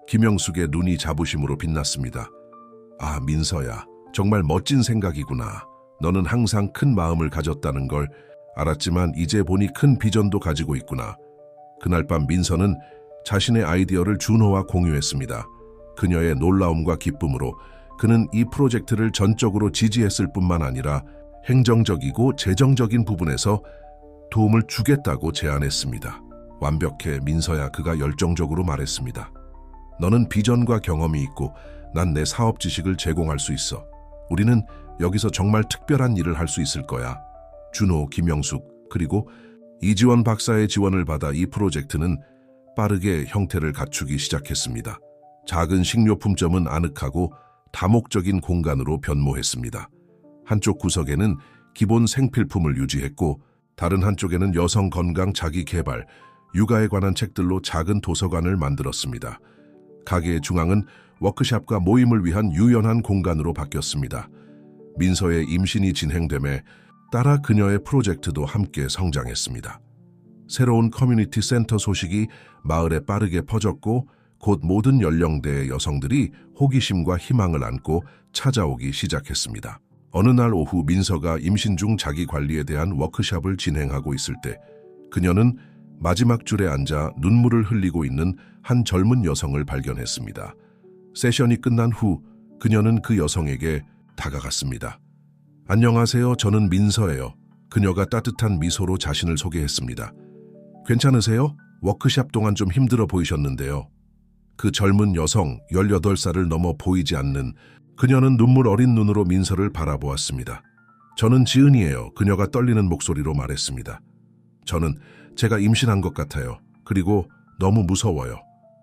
김영숙의 눈이 자부심으로 빛났습니다. 아, 민서야, 정말 멋진 생각이구나. 너는 항상 큰 마음을 가졌다는 걸 알았지만 이제 보니 큰 비전도 가지고 있구나. 그날 밤 민서는 자신의 아이디어를 준호와 공유했습니다. 그녀의 놀라움과 기쁨으로 그는 이 프로젝트를 전적으로 지지했을 뿐만 아니라 행정적이고 재정적인 부분에서 도움을 주겠다고 제안했습니다. 완벽해, 민서야, 그가 열정적으로 말했습니다. 너는 비전과 경험이 있고 난 내 사업 지식을 제공할 수 있어. 우리는 여기서 정말 특별한 일을 할 수 있을 거야. 준호, 김영숙, 그리고 이지원 박사의 지원을 받아 이 프로젝트는 빠르게 형태를 갖추기 시작했습니다. 작은 식료품점은 아늑하고 다목적인 공간으로 변모했습니다. 한쪽 구석에는 기본 생필품을 유지했고 다른 한쪽에는 여성 건강 자기 개발, 육아에 관한 책들로 작은 도서관을 만들었습니다. 가게의 중앙은 워크숍과 모임을 위한 유연한 공간으로 바뀌었습니다. 민서의 임신이 진행됨에 따라 그녀의 프로젝트도 함께 성장했습니다. 새로운 커뮤니티 센터 소식이 마을에 빠르게 퍼졌고 곧 모든 연령대의 여성들이 호기심과 희망을 안고 찾아오기 시작했습니다. 어느 날 오후 민서가 임신 중 자기 관리에 대한 워크숍을 진행하고 있을 때 그녀는 마지막 줄에 앉아 눈물을 흘리고 있는 한 젊은 여성을 발견했습니다. 세션이 끝난 후 그녀는 그 여성에게 다가갔습니다. 안녕하세요, 저는 민서예요. 그녀가 따뜻한 미소로 자신을 소개했습니다. 괜찮으세요? 워크샵 동안 좀 힘들어 보이셨는데요. 그 젊은 여성 18살을 넘어 보이지 않는 그녀는 눈물 어린 눈으로 민서를 바라보았습니다. 저는 지은이에요. 그녀가 떨리는 목소리로 말했습니다. 저는 제가 임신한 것 같아요. 그리고 너무 무서워요.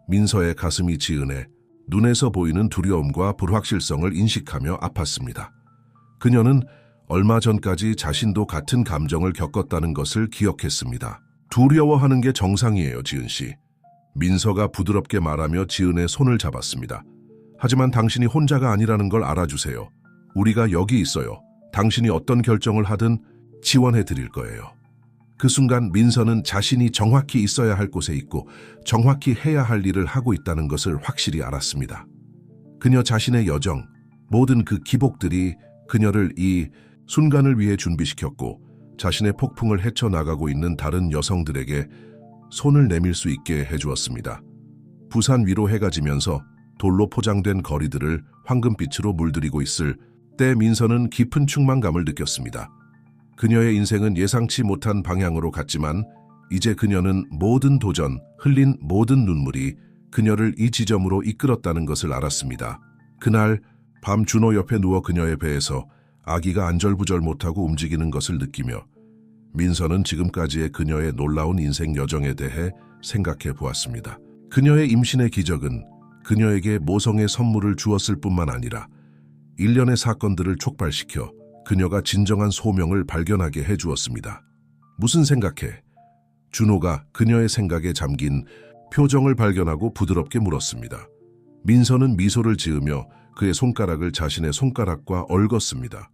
민서의 가슴이 지은해 눈에서 보이는 두려움과 불확실성을 인식하며 아팠습니다. 그녀는 얼마 전까지 자신도 같은 감정을 겪었다는 것을 기억했습니다. 두려워하는 게 정상이에요, 지은 씨. 민서가 부드럽게 말하며 지은의 손을 잡았습니다. 하지만 당신이 혼자가 아니라는 걸 알아주세요. 우리가 여기 있어요. 당신이 어떤 결정을 하든 지원해 드릴 거예요. 그 순간 민서는 자신이 정확히 있어야 할 곳에 있고 정확히 해야 할 일을 하고 있다는 것을 확실히 알았습니다. 그녀 자신의 여정, 모든 그 기복들이 그녀를 이 순간을 위해 준비시켰고 자신의 폭풍을 헤쳐나가고 있는 다른 여성들에게 손을 내밀 수 있게 해주었습니다. 부산 위로 해가 지면서 돌로 포장된 거리들을 황금빛으로 물들이고 있을 때 민서는 깊은 충만감을 느꼈습니다. 그녀의 인생은 예상치 못한 방향으로 갔지만 이제 그녀는 모든 도전, 흘린 모든 눈물이 그녀를 이 지점으로 이끌었다는 것을 알았습니다. 그날 밤 준호 옆에 누워 그녀의 배에서 아기가 안절부절 못하고 움직이는 것을 느끼며 민서는 지금까지의 그녀의 놀라운 인생 여정에 대해 생각해 보았습니다. 그녀의 임신의 기적은 그녀에게 모성의 선물을 주었을 뿐만 아니라 일련의 사건들을 촉발시켜 그녀가 진정한 소명을 발견하게 해주었습니다. 무슨 생각해? 준호가 그녀의 생각에 잠긴 표정을 발견하고 부드럽게 물었습니다. 민서는 미소를 지으며 그의 손가락을 자신의 손가락과 얽었습니다.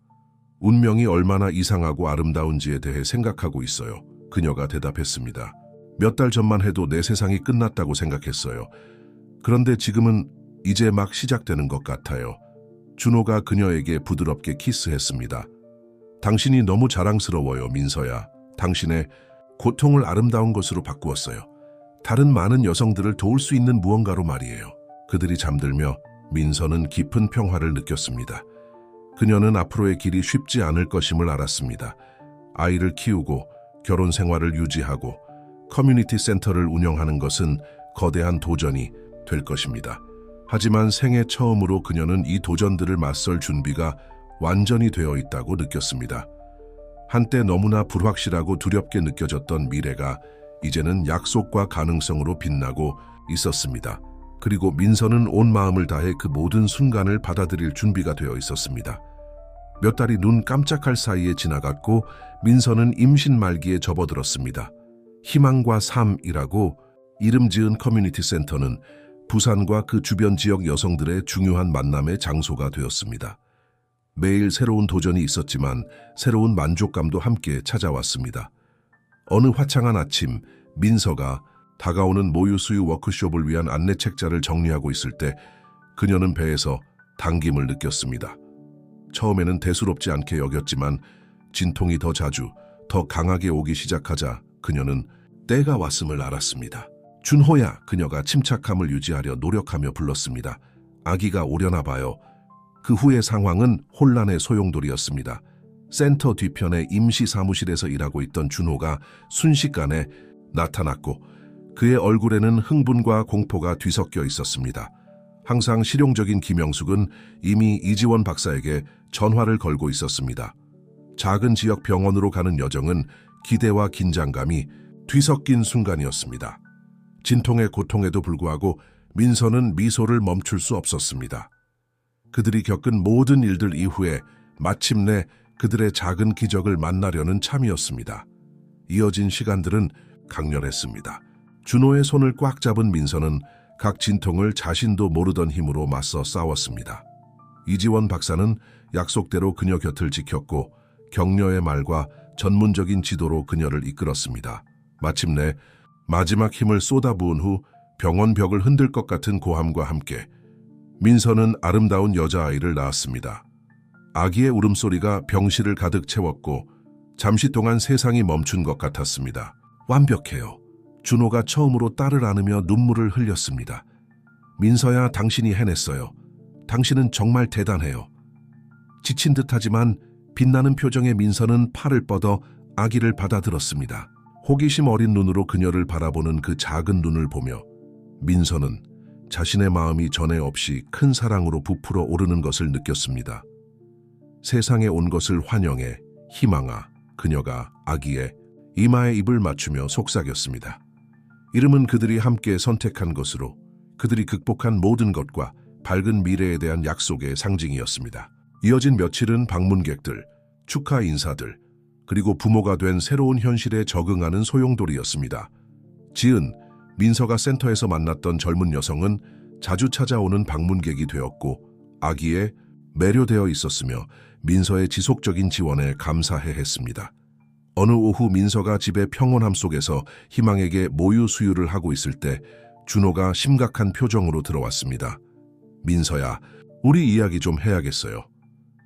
운명이 얼마나 이상하고 아름다운지에 대해 생각하고 있어요. 그녀가 대답했습니다. 몇 달 전만 해도 내 세상이 끝났다고 생각했어요. 그런데 지금은 이제 막 시작되는 것 같아요. 준호가 그녀에게 부드럽게 키스했습니다. 당신이 너무 자랑스러워요, 민서야. 당신의 고통을 아름다운 것으로 바꾸었어요. 다른 많은 여성들을 도울 수 있는 무언가로 말이에요. 그들이 잠들며 민서는 깊은 평화를 느꼈습니다. 그녀는 앞으로의 길이 쉽지 않을 것임을 알았습니다. 아이를 키우고 결혼 생활을 유지하고 커뮤니티 센터를 운영하는 것은 거대한 도전이 될 것입니다. 하지만 생애 처음으로 그녀는 이 도전들을 맞설 준비가 완전히 되어 있다고 느꼈습니다. 한때 너무나 불확실하고 두렵게 느껴졌던 미래가 이제는 약속과 가능성으로 빛나고 있었습니다. 그리고 민서는 온 마음을 다해 그 모든 순간을 받아들일 준비가 되어 있었습니다. 몇 달이 눈 깜짝할 사이에 지나갔고 민서는 임신 말기에 접어들었습니다. 희망과 삶이라고 이름 지은 커뮤니티 센터는 부산과 그 주변 지역 여성들의 중요한 만남의 장소가 되었습니다. 매일 새로운 도전이 있었지만 새로운 만족감도 함께 찾아왔습니다. 어느 화창한 아침, 민서가 다가오는 모유 수유 워크숍을 위한 안내 책자를 정리하고 있을 때 그녀는 배에서 당김을 느꼈습니다. 처음에는 대수롭지 않게 여겼지만 진통이 더 자주, 더 강하게 오기 시작하자 그녀는 때가 왔음을 알았습니다. 준호야, 그녀가 침착함을 유지하려 노력하며 불렀습니다. 아기가 오려나 봐요. 그 후의 상황은 혼란의 소용돌이였습니다. 센터 뒤편의 임시 사무실에서 일하고 있던 준호가 순식간에 나타났고 그의 얼굴에는 흥분과 공포가 뒤섞여 있었습니다. 항상 실용적인 김영숙은 이미 이지원 박사에게 전화를 걸고 있었습니다. 작은 지역 병원으로 가는 여정은 기대와 긴장감이 뒤섞인 순간이었습니다. 진통의 고통에도 불구하고 민서는 미소를 멈출 수 없었습니다. 그들이 겪은 모든 일들 이후에 마침내 그들의 작은 기적을 만나려는 참이었습니다. 이어진 시간들은 강렬했습니다. 준호의 손을 꽉 잡은 민서는 각 진통을 자신도 모르던 힘으로 맞서 싸웠습니다. 이지원 박사는 약속대로 그녀 곁을 지켰고 격려의 말과 전문적인 지도로 그녀를 이끌었습니다. 마침내 마지막 힘을 쏟아부은 후 병원 벽을 흔들 것 같은 고함과 함께 민서는 아름다운 여자아이를 낳았습니다. 아기의 울음소리가 병실을 가득 채웠고 잠시 동안 세상이 멈춘 것 같았습니다. 완벽해요. 준호가 처음으로 딸을 안으며 눈물을 흘렸습니다. 민서야, 당신이 해냈어요. 당신은 정말 대단해요. 지친 듯하지만 빛나는 표정의 민서는 팔을 뻗어 아기를 받아들었습니다. 호기심 어린 눈으로 그녀를 바라보는 그 작은 눈을 보며 민서는 자신의 마음이 전에 없이 큰 사랑으로 부풀어 오르는 것을 느꼈습니다. 세상에 온 것을 환영해 희망아 그녀가 아기의 이마에 입을 맞추며 속삭였습니다. 이름은 그들이 함께 선택한 것으로 그들이 극복한 모든 것과 밝은 미래에 대한 약속의 상징이었습니다. 이어진 며칠은 방문객들, 축하 인사들, 그리고 부모가 된 새로운 현실에 적응하는 소용돌이였습니다. 지은, 민서가 센터에서 만났던 젊은 여성은 자주 찾아오는 방문객이 되었고 아기에 매료되어 있었으며 민서의 지속적인 지원에 감사해 했습니다. 어느 오후 민서가 집의 평온함 속에서 희망에게 모유 수유를 하고 있을 때 준호가 심각한 표정으로 들어왔습니다. 민서야, 우리 이야기 좀 해야겠어요.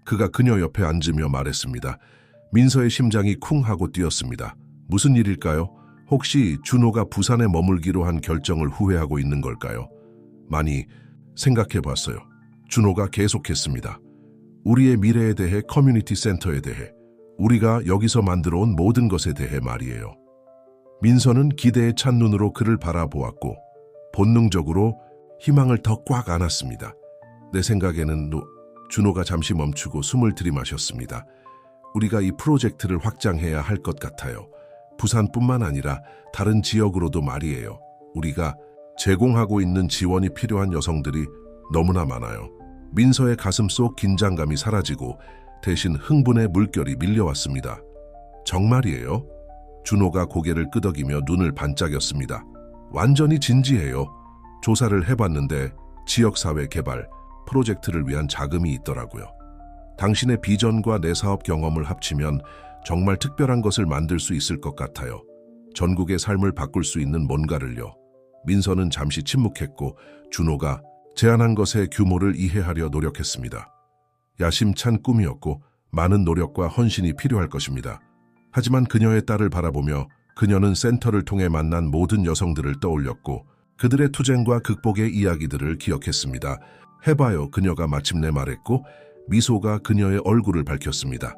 그가 그녀 옆에 앉으며 말했습니다. 민서의 심장이 쿵 하고 뛰었습니다. 무슨 일일까요? 혹시 준호가 부산에 머물기로 한 결정을 후회하고 있는 걸까요? 많이 생각해 봤어요. 준호가 계속했습니다. 우리의 미래에 대해, 커뮤니티 센터에 대해, 우리가 여기서 만들어 온 모든 것에 대해 말이에요. 민서는 기대에 찬 눈으로 그를 바라보았고 본능적으로 희망을 더 꽉 안았습니다. 내 생각에는 준호가 잠시 멈추고 숨을 들이마셨습니다. 우리가 이 프로젝트를 확장해야 할 것 같아요. 부산뿐만 아니라 다른 지역으로도 말이에요. 우리가 제공하고 있는 지원이 필요한 여성들이 너무나 많아요. 민서의 가슴 속 긴장감이 사라지고 대신 흥분의 물결이 밀려왔습니다. 정말이에요? 준호가 고개를 끄덕이며 눈을 반짝였습니다. 완전히 진지해요. 조사를 해봤는데 지역사회 개발 프로젝트를 위한 자금이 있더라고요. 당신의 비전과 내 사업 경험을 합치면 정말 특별한 것을 만들 수 있을 것 같아요. 전국의 삶을 바꿀 수 있는 뭔가를요. 민서는 잠시 침묵했고 준호가 제안한 것의 규모를 이해하려 노력했습니다. 야심찬 꿈이었고 많은 노력과 헌신이 필요할 것입니다. 하지만 그녀의 딸을 바라보며 그녀는 센터를 통해 만난 모든 여성들을 떠올렸고 그들의 투쟁과 극복의 이야기들을 기억했습니다. 해봐요, 그녀가 마침내 말했고 미소가 그녀의 얼굴을 밝혔습니다.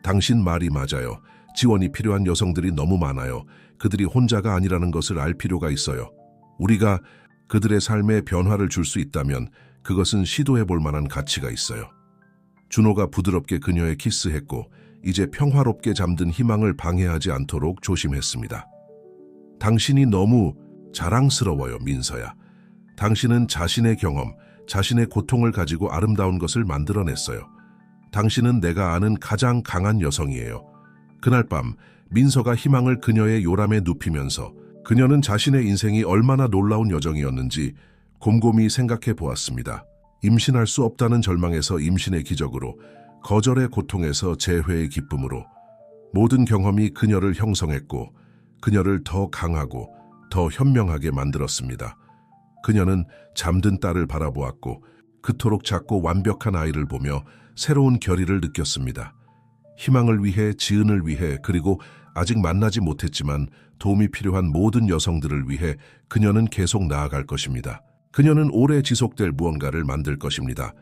당신 말이 맞아요. 지원이 필요한 여성들이 너무 많아요. 그들이 혼자가 아니라는 것을 알 필요가 있어요. 우리가 그들의 삶에 변화를 줄 수 있다면 그것은 시도해 볼 만한 가치가 있어요. 준호가 부드럽게 그녀에 키스했고 이제 평화롭게 잠든 희망을 방해하지 않도록 조심했습니다. 당신이 너무 자랑스러워요, 민서야. 당신은 자신의 경험, 자신의 고통을 가지고 아름다운 것을 만들어냈어요. 당신은 내가 아는 가장 강한 여성이에요. 그날 밤 민서가 희망을 그녀의 요람에 눕히면서 그녀는 자신의 인생이 얼마나 놀라운 여정이었는지 곰곰이 생각해 보았습니다. 임신할 수 없다는 절망에서 임신의 기적으로, 거절의 고통에서 재회의 기쁨으로 모든 경험이 그녀를 형성했고 그녀를 더 강하고 더 현명하게 만들었습니다. 그녀는 잠든 딸을 바라보았고 그토록 작고 완벽한 아이를 보며 새로운 결의를 느꼈습니다. 희망을 위해, 지은을 위해, 그리고 아직 만나지 못했지만 도움이 필요한 모든 여성들을 위해 그녀는 계속 나아갈 것입니다. 그녀는 오래 지속될 무언가를 만들 것입니다.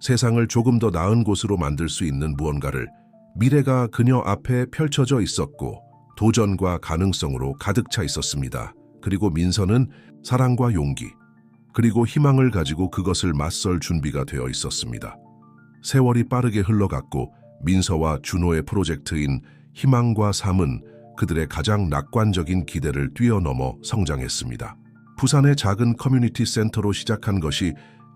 세상을 조금 더 나은 곳으로 만들 수 있는 무언가를. 미래가 그녀 앞에 펼쳐져 있었고 도전과 가능성으로 가득 차 있었습니다. 그리고 민서는 사랑과 용기, 그리고 희망을 가지고 그것을 맞설 준비가 되어 있었습니다. 세월이 빠르게 흘러갔고 민서와 준호의 프로젝트인 희망과 삶은 그들의 가장 낙관적인 기대를 뛰어넘어 성장했습니다. 부산의 작은 커뮤니티 센터로 시작한 것이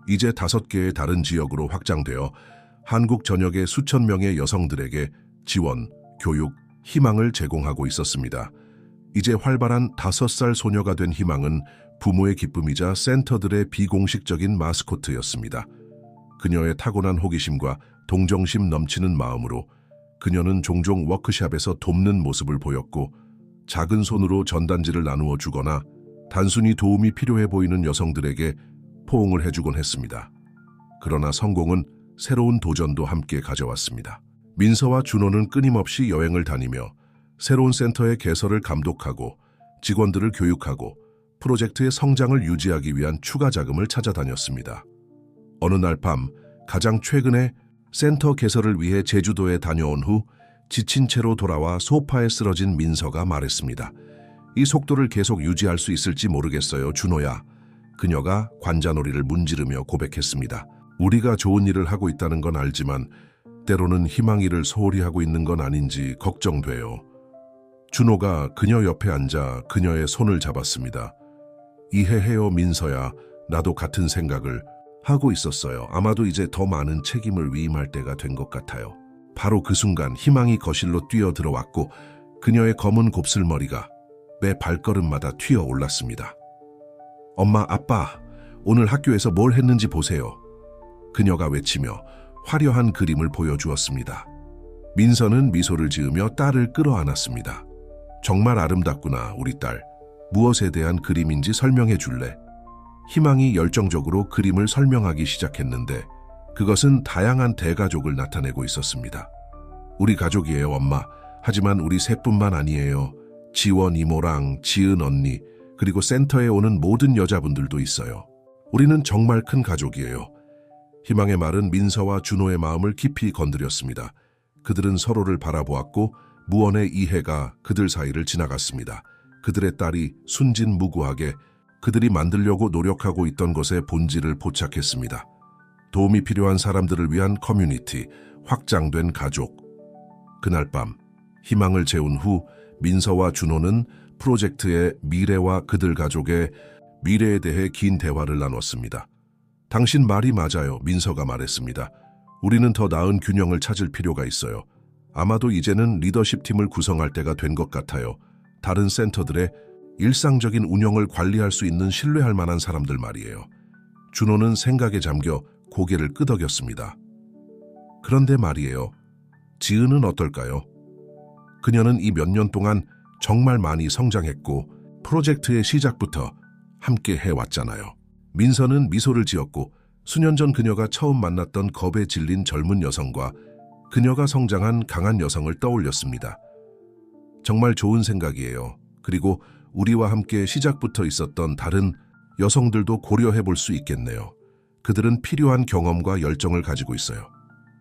이제 5개의 다른 지역으로 확장되어 한국 전역의 수천 명의 여성들에게 지원, 교육, 희망을 제공하고 있었습니다. 이제 활발한 5살 소녀가 된 희망은 부모의 기쁨이자 센터들의 비공식적인 마스코트였습니다. 그녀의 타고난 호기심과 동정심 넘치는 마음으로 그녀는 종종 워크숍에서 돕는 모습을 보였고 작은 손으로 전단지를 나누어 주거나 단순히 도움이 필요해 보이는 여성들에게 포옹을 해주곤 했습니다. 그러나 성공은 새로운 도전도 함께 가져왔습니다. 민서와 준호는 끊임없이 여행을 다니며 새로운 센터의 개설을 감독하고 직원들을 교육하고 프로젝트의 성장을 유지하기 위한 추가 자금을 찾아다녔습니다. 어느 날 밤 가장 최근에 센터 개설을 위해 제주도에 다녀온 후 지친 채로 돌아와 소파에 쓰러진 민서가 말했습니다. 이 속도를 계속 유지할 수 있을지 모르겠어요, 준호야. 그녀가 관자놀이를 문지르며 고백했습니다. 우리가 좋은 일을 하고 있다는 건 알지만 때로는 희망이를 소홀히 하고 있는 건 아닌지 걱정돼요. 준호가 그녀 옆에 앉아 그녀의 손을 잡았습니다. 이해해요, 민서야. 나도 같은 생각을 하고 있었어요. 아마도 이제 더 많은 책임을 위임할 때가 된 것 같아요. 바로 그 순간 희망이 거실로 뛰어들어왔고 그녀의 검은 곱슬머리가 매 발걸음마다 튀어 올랐습니다. 엄마, 아빠, 오늘 학교에서 뭘 했는지 보세요. 그녀가 외치며 화려한 그림을 보여주었습니다. 민서는 미소를 지으며 딸을 끌어안았습니다. 정말 아름답구나, 우리 딸. 무엇에 대한 그림인지 설명해 줄래? 희망이 열정적으로 그림을 설명하기 시작했는데 그것은 다양한 대가족을 나타내고 있었습니다. 우리 가족이에요, 엄마. 하지만 우리 셋뿐만 아니에요. 지원 이모랑 지은 언니, 그리고 센터에 오는 모든 여자분들도 있어요. 우리는 정말 큰 가족이에요. 희망의 말은 민서와 준호의 마음을 깊이 건드렸습니다. 그들은 서로를 바라보았고 무언의 이해가 그들 사이를 지나갔습니다. 그들의 딸이 순진무구하게 그들이 만들려고 노력하고 있던 것의 본질을 포착했습니다. 도움이 필요한 사람들을 위한 커뮤니티, 확장된 가족. 그날 밤, 희망을 재운 후 민서와 준호는 프로젝트의 미래와 그들 가족의 미래에 대해 긴 대화를 나눴습니다. 당신 말이 맞아요, 민서가 말했습니다. 우리는 더 나은 균형을 찾을 필요가 있어요. 아마도 이제는 리더십 팀을 구성할 때가 된 것 같아요. 다른 센터들의 일상적인 운영을 관리할 수 있는 신뢰할 만한 사람들 말이에요. 준호는 생각에 잠겨 고개를 끄덕였습니다. 그런데 말이에요. 지은은 어떨까요? 그녀는 이 몇 년 동안 정말 많이 성장했고 프로젝트의 시작부터 함께 해왔잖아요. 민서는 미소를 지었고 수년 전 그녀가 처음 만났던 겁에 질린 젊은 여성과 그녀가 성장한 강한 여성을 떠올렸습니다. 정말 좋은 생각이에요. 그리고 우리와 함께 시작부터 있었던 다른 여성들도 고려해 볼 수 있겠네요. 그들은 필요한 경험과 열정을 가지고 있어요.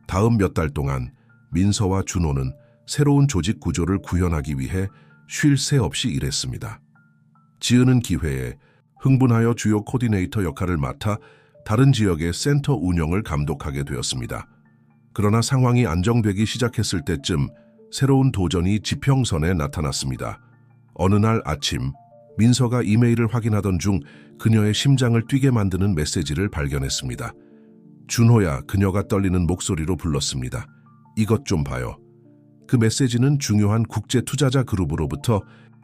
다음 몇 달 동안 민서와 준호는 새로운 조직 구조를 구현하기 위해 쉴 새 없이 일했습니다. 지은은 기회에 흥분하여 주요 코디네이터 역할을 맡아 다른 지역의 센터 운영을 감독하게 되었습니다. 그러나 상황이 안정되기 시작했을 때쯤 새로운 도전이 지평선에 나타났습니다. 어느 날 아침, 민서가 이메일을 확인하던 중 그녀의 심장을 뛰게 만드는 메시지를 발견했습니다. 준호야, 그녀가 떨리는 목소리로 불렀습니다. 이것 좀 봐요. 그 메시지는 중요한 국제 투자자 그룹으로부터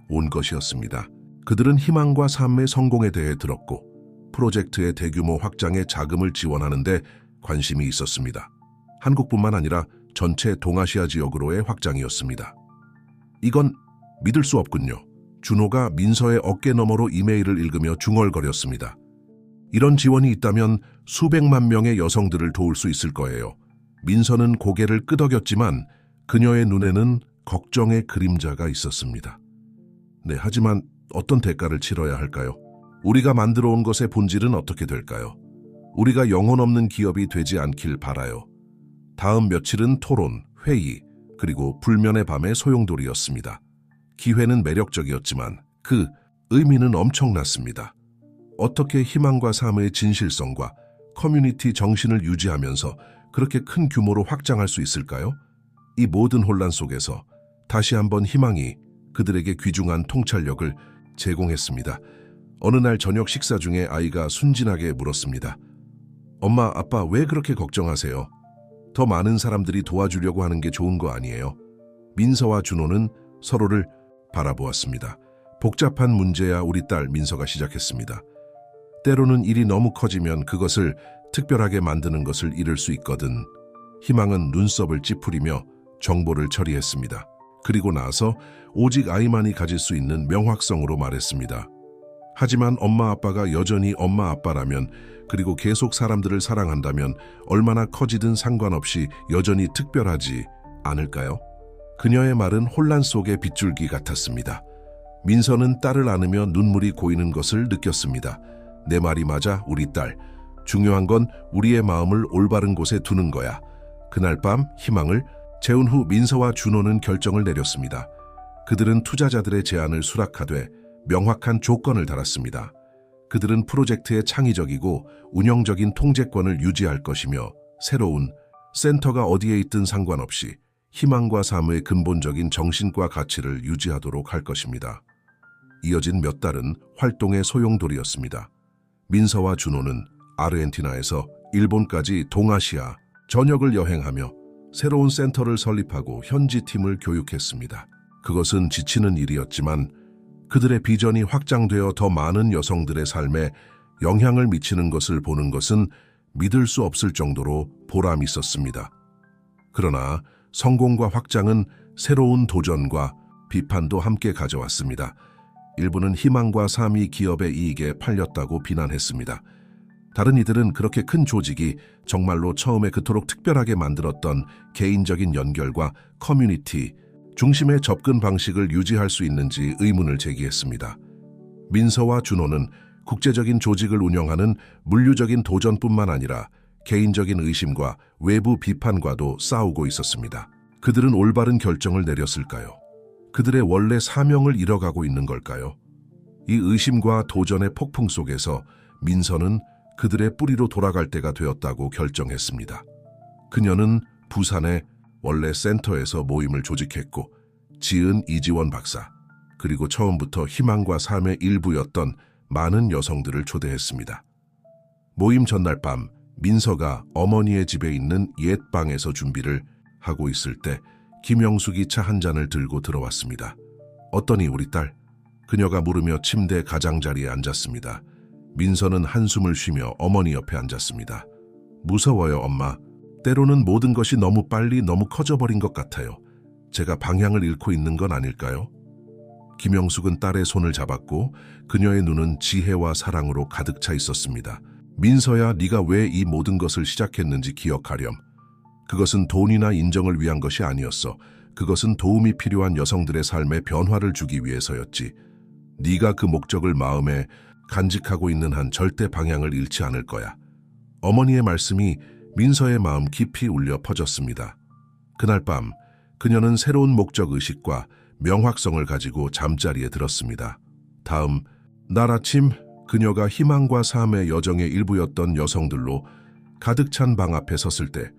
온 것이었습니다. 그들은 희망과 삶의 성공에 대해 들었고 프로젝트의 대규모 확장에 자금을 지원하는데 관심이 있었습니다. 한국뿐만 아니라 전체 동아시아 지역으로의 확장이었습니다. 이건 믿을 수 없군요. 준호가 민서의 어깨 너머로 이메일을 읽으며 중얼거렸습니다. 이런 지원이 있다면 수백만 명의 여성들을 도울 수 있을 거예요. 민서는 고개를 끄덕였지만 그녀의 눈에는 걱정의 그림자가 있었습니다. 네, 하지만 어떤 대가를 치러야 할까요? 우리가 만들어 온 것의 본질은 어떻게 될까요? 우리가 영혼 없는 기업이 되지 않길 바라요. 다음 며칠은 토론, 회의, 그리고 불면의 밤의 소용돌이였습니다. 기회는 매력적이었지만 그 의미는 엄청났습니다. 어떻게 희망과 삶의 진실성과 커뮤니티 정신을 유지하면서 그렇게 큰 규모로 확장할 수 있을까요? 이 모든 혼란 속에서 다시 한번 희망이 그들에게 귀중한 통찰력을 제공했습니다. 어느 날 저녁 식사 중에 아이가 순진하게 물었습니다. 엄마, 아빠 왜 그렇게 걱정하세요? 더 많은 사람들이 도와주려고 하는 게 좋은 거 아니에요? 민서와 준호는 서로를 바라보았습니다. 복잡한 문제야, 우리 딸, 민서가 시작했습니다. 때로는 일이 너무 커지면 그것을 특별하게 만드는 것을 잃을 수 있거든. 희망은 눈썹을 찌푸리며 정보를 처리했습니다. 그리고 나서 오직 아이만이 가질 수 있는 명확성으로 말했습니다. 하지만 엄마 아빠가 여전히 엄마 아빠라면, 그리고 계속 사람들을 사랑한다면 얼마나 커지든 상관없이 여전히 특별하지 않을까요? 그녀의 말은 혼란 속의 빗줄기 같았습니다. 민서는 딸을 안으며 눈물이 고이는 것을 느꼈습니다. 내 말이 맞아, 우리 딸. 중요한 건 우리의 마음을 올바른 곳에 두는 거야. 그날 밤 희망을 재혼 후 민서와 준호는 결정을 내렸습니다. 그들은 투자자들의 제안을 수락하되 명확한 조건을 달았습니다. 그들은 프로젝트의 창의적이고 운영적인 통제권을 유지할 것이며 새로운 센터가 어디에 있든 상관없이 희망과 삶의 근본적인 정신과 가치를 유지하도록 할 것입니다. 이어진 몇 달은 활동의 소용돌이였습니다. 민서와 준호는 아르헨티나에서 일본까지 동아시아 전역을 여행하며 새로운 센터를 설립하고 현지 팀을 교육했습니다. 그것은 지치는 일이었지만 그들의 비전이 확장되어 더 많은 여성들의 삶에 영향을 미치는 것을 보는 것은 믿을 수 없을 정도로 보람 있었습니다. 그러나 성공과 확장은 새로운 도전과 비판도 함께 가져왔습니다. 일부는 희망과 삶이 기업의 이익에 팔렸다고 비난했습니다. 다른 이들은 그렇게 큰 조직이 정말로 처음에 그토록 특별하게 만들었던 개인적인 연결과 커뮤니티 중심의 접근 방식을 유지할 수 있는지 의문을 제기했습니다. 민서와 준호는 국제적인 조직을 운영하는 물리적인 도전뿐만 아니라 개인적인 의심과 외부 비판과도 싸우고 있었습니다. 그들은 올바른 결정을 내렸을까요? 그들의 원래 사명을 잃어가고 있는 걸까요? 이 의심과 도전의 폭풍 속에서 민서는 그들의 뿌리로 돌아갈 때가 되었다고 결정했습니다. 그녀는 부산의 원래 센터에서 모임을 조직했고 지은 이지원 박사, 그리고 처음부터 희망과 삶의 일부였던 많은 여성들을 초대했습니다. 모임 전날 밤 민서가 어머니의 집에 있는 옛 방에서 준비를 하고 있을 때 김영숙이 차 한 잔을 들고 들어왔습니다. 어떠니 우리 딸? 그녀가 물으며 침대 가장자리에 앉았습니다. 민서는 한숨을 쉬며 어머니 옆에 앉았습니다. 무서워요, 엄마. 때로는 모든 것이 너무 빨리 너무 커져버린 것 같아요. 제가 방향을 잃고 있는 건 아닐까요? 김영숙은 딸의 손을 잡았고 그녀의 눈은 지혜와 사랑으로 가득 차 있었습니다. 민서야, 네가 왜 이 모든 것을 시작했는지 기억하렴. 그것은 돈이나 인정을 위한 것이 아니었어. 그것은 도움이 필요한 여성들의 삶에 변화를 주기 위해서였지. 네가 그 목적을 마음에 간직하고 있는 한 절대 방향을 잃지 않을 거야. 어머니의 말씀이 민서의 마음 깊이 울려 퍼졌습니다. 그날 밤 그녀는 새로운 목적의식과 명확성을 가지고 잠자리에 들었습니다. 다음 날 아침 그녀가 희망과 삶의 여정의 일부였던 여성들로 가득 찬 방 앞에 섰을 때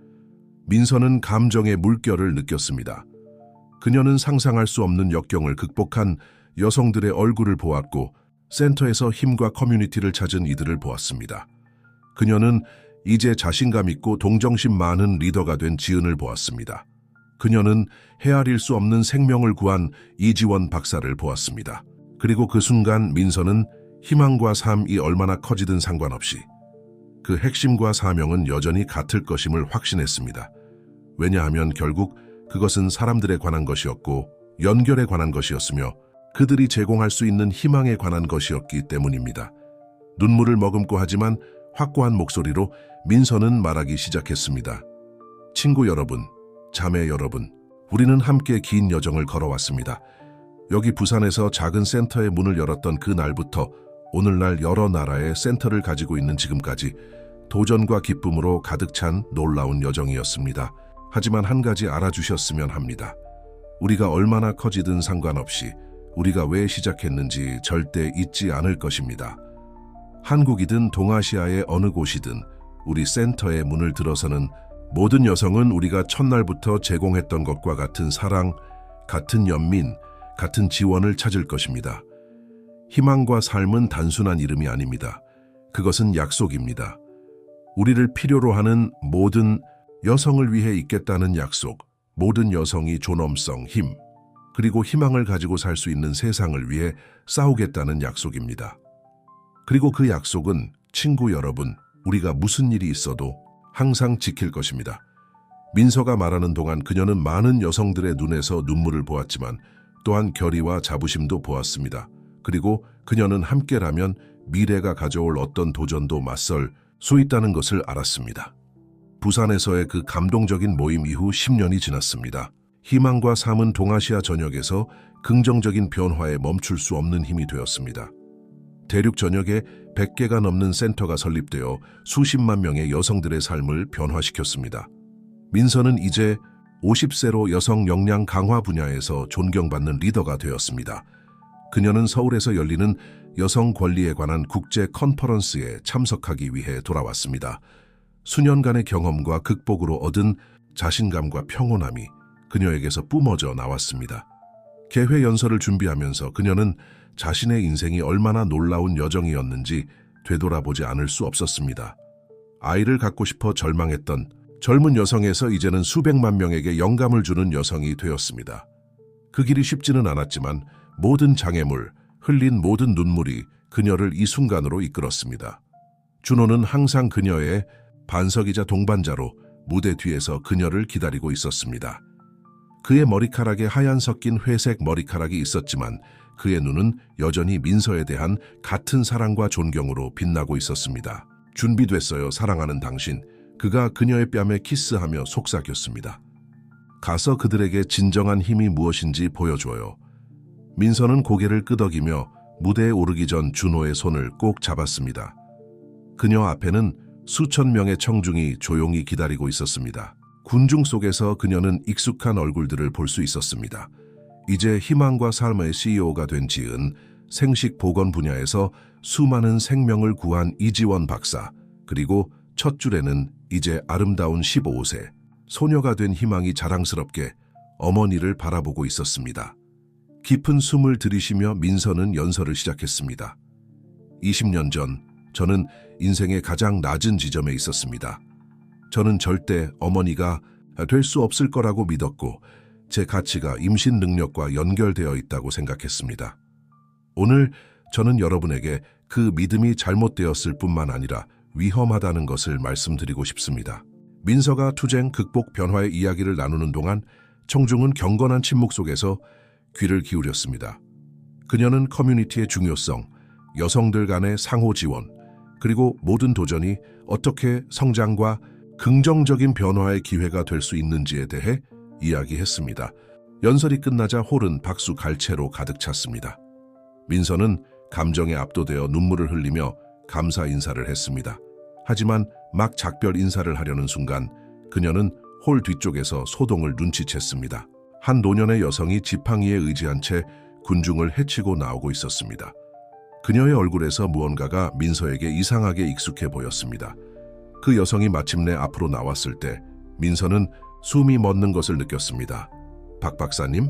민서는 감정의 물결을 느꼈습니다. 그녀는 상상할 수 없는 역경을 극복한 여성들의 얼굴을 보았고 센터에서 힘과 커뮤니티를 찾은 이들을 보았습니다. 그녀는 이제 자신감 있고 동정심 많은 리더가 된 지은을 보았습니다. 그녀는 헤아릴 수 없는 생명을 구한 이지원 박사를 보았습니다. 그리고 그 순간 민서는 희망과 삶이 얼마나 커지든 상관없이 그 핵심과 사명은 여전히 같을 것임을 확신했습니다. 왜냐하면 결국 그것은 사람들에 관한 것이었고 연결에 관한 것이었으며 그들이 제공할 수 있는 희망에 관한 것이었기 때문입니다. 눈물을 머금고 하지만 확고한 목소리로 민서는 말하기 시작했습니다. 친구 여러분, 자매 여러분, 우리는 함께 긴 여정을 걸어왔습니다. 여기 부산에서 작은 센터의 문을 열었던 그 날부터 오늘날 여러 나라의 센터를 가지고 있는 지금까지 도전과 기쁨으로 가득 찬 놀라운 여정이었습니다. 하지만 한 가지 알아주셨으면 합니다. 우리가 얼마나 커지든 상관없이 우리가 왜 시작했는지 절대 잊지 않을 것입니다. 한국이든 동아시아의 어느 곳이든 우리 센터의 문을 들어서는 모든 여성은 우리가 첫날부터 제공했던 것과 같은 사랑, 같은 연민, 같은 지원을 찾을 것입니다. 희망과 삶은 단순한 이름이 아닙니다. 그것은 약속입니다. 우리를 필요로 하는 모든 여성을 위해 있겠다는 약속, 모든 여성이 존엄성, 힘, 그리고 희망을 가지고 살 수 있는 세상을 위해 싸우겠다는 약속입니다. 그리고 그 약속은 친구 여러분, 우리가 무슨 일이 있어도 항상 지킬 것입니다. 민서가 말하는 동안 그녀는 많은 여성들의 눈에서 눈물을 보았지만 또한 결의와 자부심도 보았습니다. 그리고 그녀는 함께라면 미래가 가져올 어떤 도전도 맞설 수 있다는 것을 알았습니다. 부산에서의 그 감동적인 모임 이후 10년이 지났습니다. 희망과 삶은 동아시아 전역에서 긍정적인 변화에 멈출 수 없는 힘이 되었습니다. 대륙 전역에 100개가 넘는 센터가 설립되어 수십만 명의 여성들의 삶을 변화시켰습니다. 민서는 이제 50세로 여성 역량 강화 분야에서 존경받는 리더가 되었습니다. 그녀는 서울에서 열리는 여성 권리에 관한 국제 컨퍼런스에 참석하기 위해 돌아왔습니다. 수년간의 경험과 극복으로 얻은 자신감과 평온함이 그녀에게서 뿜어져 나왔습니다. 개회 연설을 준비하면서 그녀는 자신의 인생이 얼마나 놀라운 여정이었는지 되돌아보지 않을 수 없었습니다. 아이를 갖고 싶어 절망했던 젊은 여성에서 이제는 수백만 명에게 영감을 주는 여성이 되었습니다. 그 길이 쉽지는 않았지만 모든 장애물, 흘린 모든 눈물이 그녀를 이 순간으로 이끌었습니다. 준호는 항상 그녀의 반석이자 동반자로 무대 뒤에서 그녀를 기다리고 있었습니다. 그의 머리카락에 하얀 섞인 회색 머리카락이 있었지만 그의 눈은 여전히 민서에 대한 같은 사랑과 존경으로 빛나고 있었습니다. 준비됐어요, 사랑하는 당신. 그가 그녀의 뺨에 키스하며 속삭였습니다. 가서 그들에게 진정한 힘이 무엇인지 보여줘요. 민서는 고개를 끄덕이며 무대에 오르기 전 준호의 손을 꼭 잡았습니다. 그녀 앞에는 수천 명의 청중이 조용히 기다리고 있었습니다. 군중 속에서 그녀는 익숙한 얼굴들을 볼 수 있었습니다. 이제 희망과 삶의 CEO가 된 지은 생식 보건 분야에서 수많은 생명을 구한 이지원 박사, 그리고 첫 줄에는 이제 아름다운 15세 소녀가 된 희망이 자랑스럽게 어머니를 바라보고 있었습니다. 깊은 숨을 들이쉬며 민서는 연설을 시작했습니다. 20년 전 저는 인생의 가장 낮은 지점에 있었습니다. 저는 절대 어머니가 될 수 없을 거라고 믿었고 제 가치가 임신 능력과 연결되어 있다고 생각했습니다. 오늘 저는 여러분에게 그 믿음이 잘못되었을 뿐만 아니라 위험하다는 것을 말씀드리고 싶습니다. 민서가 투쟁, 극복, 변화의 이야기를 나누는 동안 청중은 경건한 침묵 속에서 귀를 기울였습니다. 그녀는 커뮤니티의 중요성, 여성들 간의 상호 지원, 그리고 모든 도전이 어떻게 성장과 긍정적인 변화의 기회가 될 수 있는지에 대해 이야기했습니다. 연설이 끝나자 홀은 박수 갈채로 가득 찼습니다. 민서는 감정에 압도되어 눈물을 흘리며 감사 인사를 했습니다. 하지만 막 작별 인사를 하려는 순간 그녀는 홀 뒤쪽에서 소동을 눈치챘습니다. 한 노년의 여성이 지팡이에 의지한 채 군중을 헤치고 나오고 있었습니다. 그녀의 얼굴에서 무언가가 민서에게 이상하게 익숙해 보였습니다. 그 여성이 마침내 앞으로 나왔을 때 민서는 숨이 멎는 것을 느꼈습니다. 박 박사님?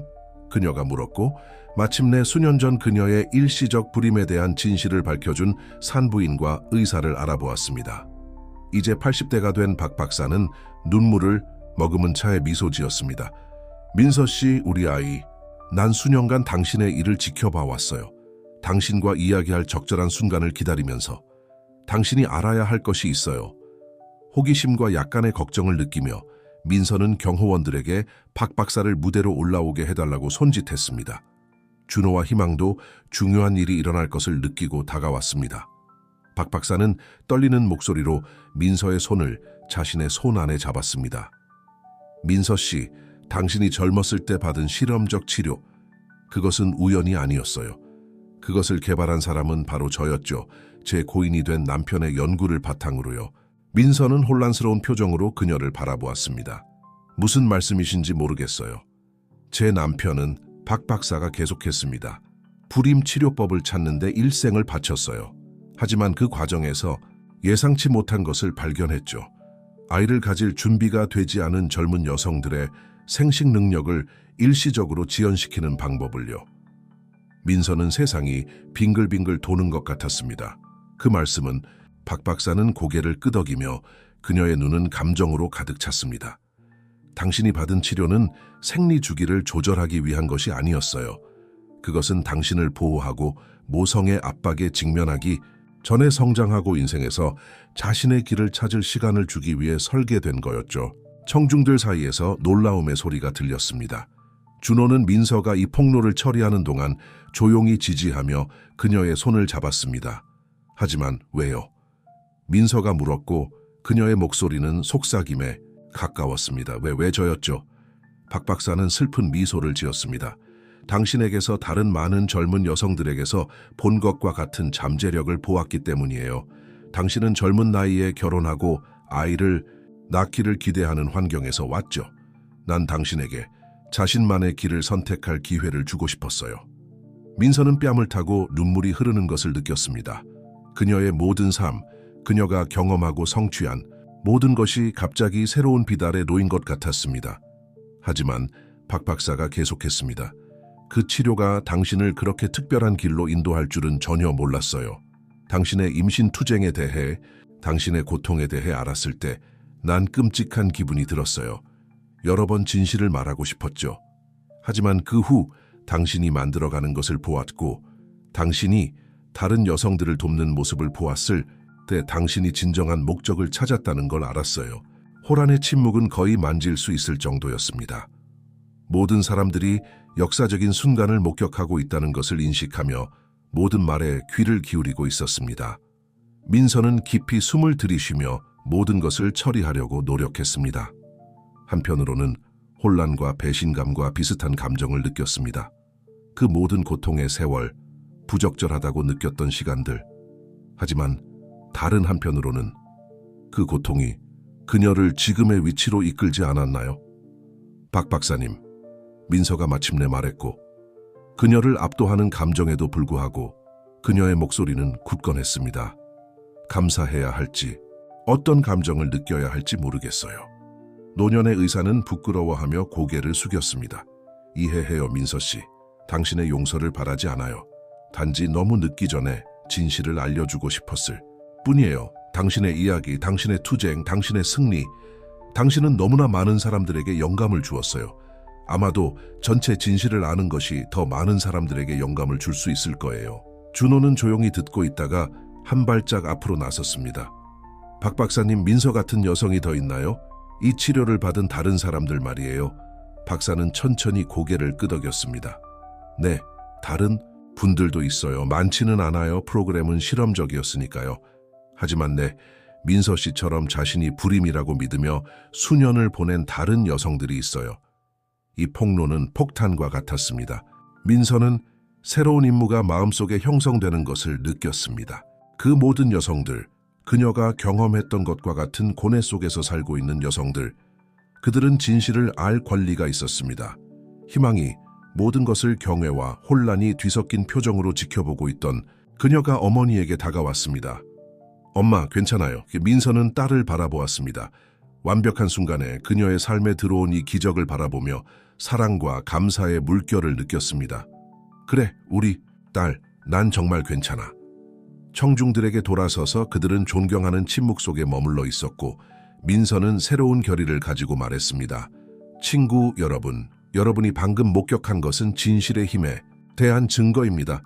그녀가 물었고 마침내 수년 전 그녀의 일시적 불임에 대한 진실을 밝혀준 산부인과 의사를 알아보았습니다. 이제 80대가 된 박 박사는 눈물을 머금은 차에 미소 지었습니다. 민서 씨, 우리 아이, 난 수년간 당신의 일을 지켜봐 왔어요. 당신과 이야기할 적절한 순간을 기다리면서 당신이 알아야 할 것이 있어요. 호기심과 약간의 걱정을 느끼며 민서는 경호원들에게 박 박사를 무대로 올라오게 해달라고 손짓했습니다. 준호와 희망도 중요한 일이 일어날 것을 느끼고 다가왔습니다. 박 박사는 떨리는 목소리로 민서의 손을 자신의 손 안에 잡았습니다. 민서 씨, 당신이 젊었을 때 받은 실험적 치료, 그것은 우연이 아니었어요. 그것을 개발한 사람은 바로 저였죠. 제 고인이 된 남편의 연구를 바탕으로요. 민서는 혼란스러운 표정으로 그녀를 바라보았습니다. 무슨 말씀이신지 모르겠어요. 제 남편은 박 박사가 계속했습니다. 불임 치료법을 찾는데 일생을 바쳤어요. 하지만 그 과정에서 예상치 못한 것을 발견했죠. 아이를 가질 준비가 되지 않은 젊은 여성들의 생식 능력을 일시적으로 지연시키는 방법을요. 민서는 세상이 빙글빙글 도는 것 같았습니다. 그 말씀은 박 박사는 고개를 끄덕이며 그녀의 눈은 감정으로 가득 찼습니다. 당신이 받은 치료는 생리 주기를 조절하기 위한 것이 아니었어요. 그것은 당신을 보호하고 모성의 압박에 직면하기 전에 성장하고 인생에서 자신의 길을 찾을 시간을 주기 위해 설계된 거였죠. 청중들 사이에서 놀라움의 소리가 들렸습니다. 준호는 민서가 이 폭로를 처리하는 동안 조용히 지지하며 그녀의 손을 잡았습니다. 하지만 왜요? 민서가 물었고 그녀의 목소리는 속삭임에 가까웠습니다. 왜 저였죠? 박 박사는 슬픈 미소를 지었습니다. 당신에게서 다른 많은 젊은 여성들에게서 본 것과 같은 잠재력을 보았기 때문이에요. 당신은 젊은 나이에 결혼하고 아이를 낳기를 기대하는 환경에서 왔죠. 난 당신에게 자신만의 길을 선택할 기회를 주고 싶었어요. 민서는 뺨을 타고 눈물이 흐르는 것을 느꼈습니다. 그녀의 모든 삶, 그녀가 경험하고 성취한 모든 것이 갑자기 새로운 비달에 놓인 것 같았습니다. 하지만 박 박사가 계속했습니다. 그 치료가 당신을 그렇게 특별한 길로 인도할 줄은 전혀 몰랐어요. 당신의 임신 투쟁에 대해, 당신의 고통에 대해 알았을 때 난 끔찍한 기분이 들었어요. 여러 번 진실을 말하고 싶었죠. 하지만 그 후 당신이 만들어가는 것을 보았고, 당신이 다른 여성들을 돕는 모습을 보았을 때 당신이 진정한 목적을 찾았다는 걸 알았어요. 호란의 침묵은 거의 만질 수 있을 정도였습니다. 모든 사람들이 역사적인 순간을 목격하고 있다는 것을 인식하며 모든 말에 귀를 기울이고 있었습니다. 민서는 깊이 숨을 들이쉬며 모든 것을 처리하려고 노력했습니다. 한편으로는 혼란과 배신감과 비슷한 감정을 느꼈습니다. 그 모든 고통의 세월, 부적절하다고 느꼈던 시간들. 하지만 다른 한편으로는 그 고통이 그녀를 지금의 위치로 이끌지 않았나요? 박 박사님, 민서가 마침내 말했고, 그녀를 압도하는 감정에도 불구하고 그녀의 목소리는 굳건했습니다. 감사해야 할지, 어떤 감정을 느껴야 할지 모르겠어요. 노년의 의사는 부끄러워하며 고개를 숙였습니다. 이해해요, 민서 씨. 당신의 용서를 바라지 않아요. 단지 너무 늦기 전에 진실을 알려주고 싶었을 뿐이에요. 당신의 이야기, 당신의 투쟁, 당신의 승리, 당신은 너무나 많은 사람들에게 영감을 주었어요. 아마도 전체 진실을 아는 것이 더 많은 사람들에게 영감을 줄 수 있을 거예요. 준호는 조용히 듣고 있다가 한 발짝 앞으로 나섰습니다. 박 박사님, 민서 같은 여성이 더 있나요? 이 치료를 받은 다른 사람들 말이에요. 박사는 천천히 고개를 끄덕였습니다. 네, 다른 분들도 있어요. 많지는 않아요. 프로그램은 실험적이었으니까요. 하지만 네, 민서 씨처럼 자신이 불임이라고 믿으며 수년을 보낸 다른 여성들이 있어요. 이 폭로는 폭탄과 같았습니다. 민서는 새로운 임무가 마음속에 형성되는 것을 느꼈습니다. 그 모든 여성들, 그녀가 경험했던 것과 같은 고뇌 속에서 살고 있는 여성들, 그들은 진실을 알 권리가 있었습니다. 희망이 모든 것을 경외와 혼란이 뒤섞인 표정으로 지켜보고 있던 그녀가 어머니에게 다가왔습니다. 엄마, 괜찮아요. 민서는 딸을 바라보았습니다. 완벽한 순간에 그녀의 삶에 들어온 이 기적을 바라보며 사랑과 감사의 물결을 느꼈습니다. 그래, 우리 딸, 난 정말 괜찮아. 청중들에게 돌아서서 그들은 존경하는 침묵 속에 머물러 있었고, 민서는 새로운 결의를 가지고 말했습니다. 친구 여러분, 여러분이 방금 목격한 것은 진실의 힘에 대한 증거입니다.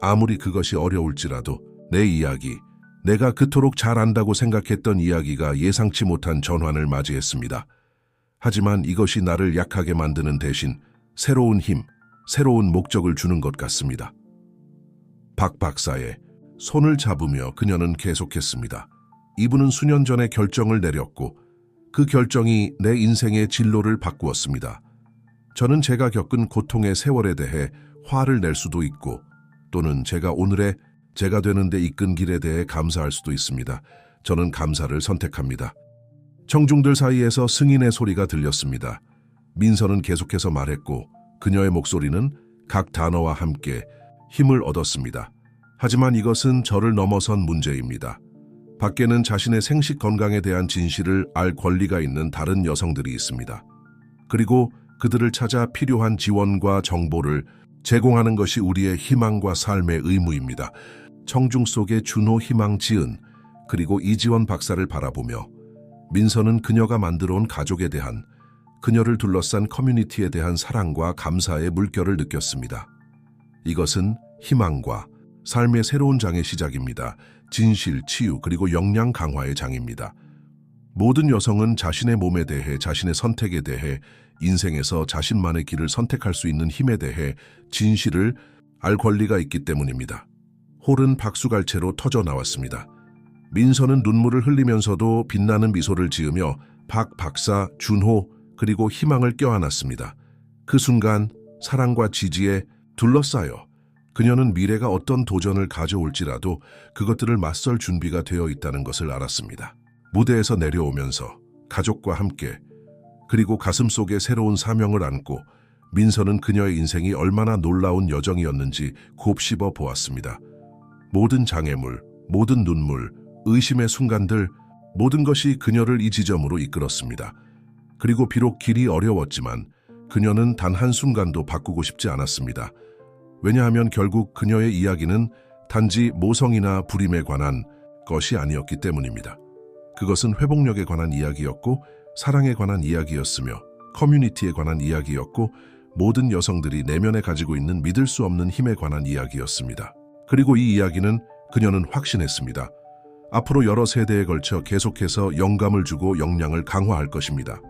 아무리 그것이 어려울지라도 내 이야기, 내가 그토록 잘 안다고 생각했던 이야기가 예상치 못한 전환을 맞이했습니다. 하지만 이것이 나를 약하게 만드는 대신 새로운 힘, 새로운 목적을 주는 것 같습니다. 박 박사의 손을 잡으며 그녀는 계속했습니다. 이분은 수년 전에 결정을 내렸고 그 결정이 내 인생의 진로를 바꾸었습니다. 저는 제가 겪은 고통의 세월에 대해 화를 낼 수도 있고 또는 제가 오늘의 제가 되는 데 이끈 길에 대해 감사할 수도 있습니다. 저는 감사를 선택합니다. 청중들 사이에서 승인의 소리가 들렸습니다. 민서는 계속해서 말했고 그녀의 목소리는 각 단어와 함께 힘을 얻었습니다. 하지만 이것은 저를 넘어선 문제입니다. 밖에는 자신의 생식 건강에 대한 진실을 알 권리가 있는 다른 여성들이 있습니다. 그리고 그들을 찾아 필요한 지원과 정보를 제공하는 것이 우리의 희망과 삶의 의무입니다. 청중 속의 준호, 희망, 지은, 그리고 이지원 박사를 바라보며 민서는 그녀가 만들어 온 가족에 대한, 그녀를 둘러싼 커뮤니티에 대한 사랑과 감사의 물결을 느꼈습니다. 이것은 희망과 삶의 새로운 장의 시작입니다. 진실, 치유, 그리고 역량 강화의 장입니다. 모든 여성은 자신의 몸에 대해, 자신의 선택에 대해, 인생에서 자신만의 길을 선택할 수 있는 힘에 대해 진실을 알 권리가 있기 때문입니다. 홀은 박수갈채로 터져 나왔습니다. 민서는 눈물을 흘리면서도 빛나는 미소를 지으며 박 박사, 준호, 그리고 희망을 껴안았습니다. 그 순간 사랑과 지지에 둘러싸여 그녀는 미래가 어떤 도전을 가져올지라도 그것들을 맞설 준비가 되어 있다는 것을 알았습니다. 무대에서 내려오면서 가족과 함께 그리고 가슴속에 새로운 사명을 안고 민서는 그녀의 인생이 얼마나 놀라운 여정이었는지 곱씹어 보았습니다. 모든 장애물, 모든 눈물, 의심의 순간들, 모든 것이 그녀를 이 지점으로 이끌었습니다. 그리고 비록 길이 어려웠지만 그녀는 단 한순간도 바꾸고 싶지 않았습니다. 왜냐하면 결국 그녀의 이야기는 단지 모성이나 불임에 관한 것이 아니었기 때문입니다. 그것은 회복력에 관한 이야기였고, 사랑에 관한 이야기였으며, 커뮤니티에 관한 이야기였고, 모든 여성들이 내면에 가지고 있는 믿을 수 없는 힘에 관한 이야기였습니다. 그리고 이 이야기는 그녀는 확신했습니다. 앞으로 여러 세대에 걸쳐 계속해서 영감을 주고 역량을 강화할 것입니다.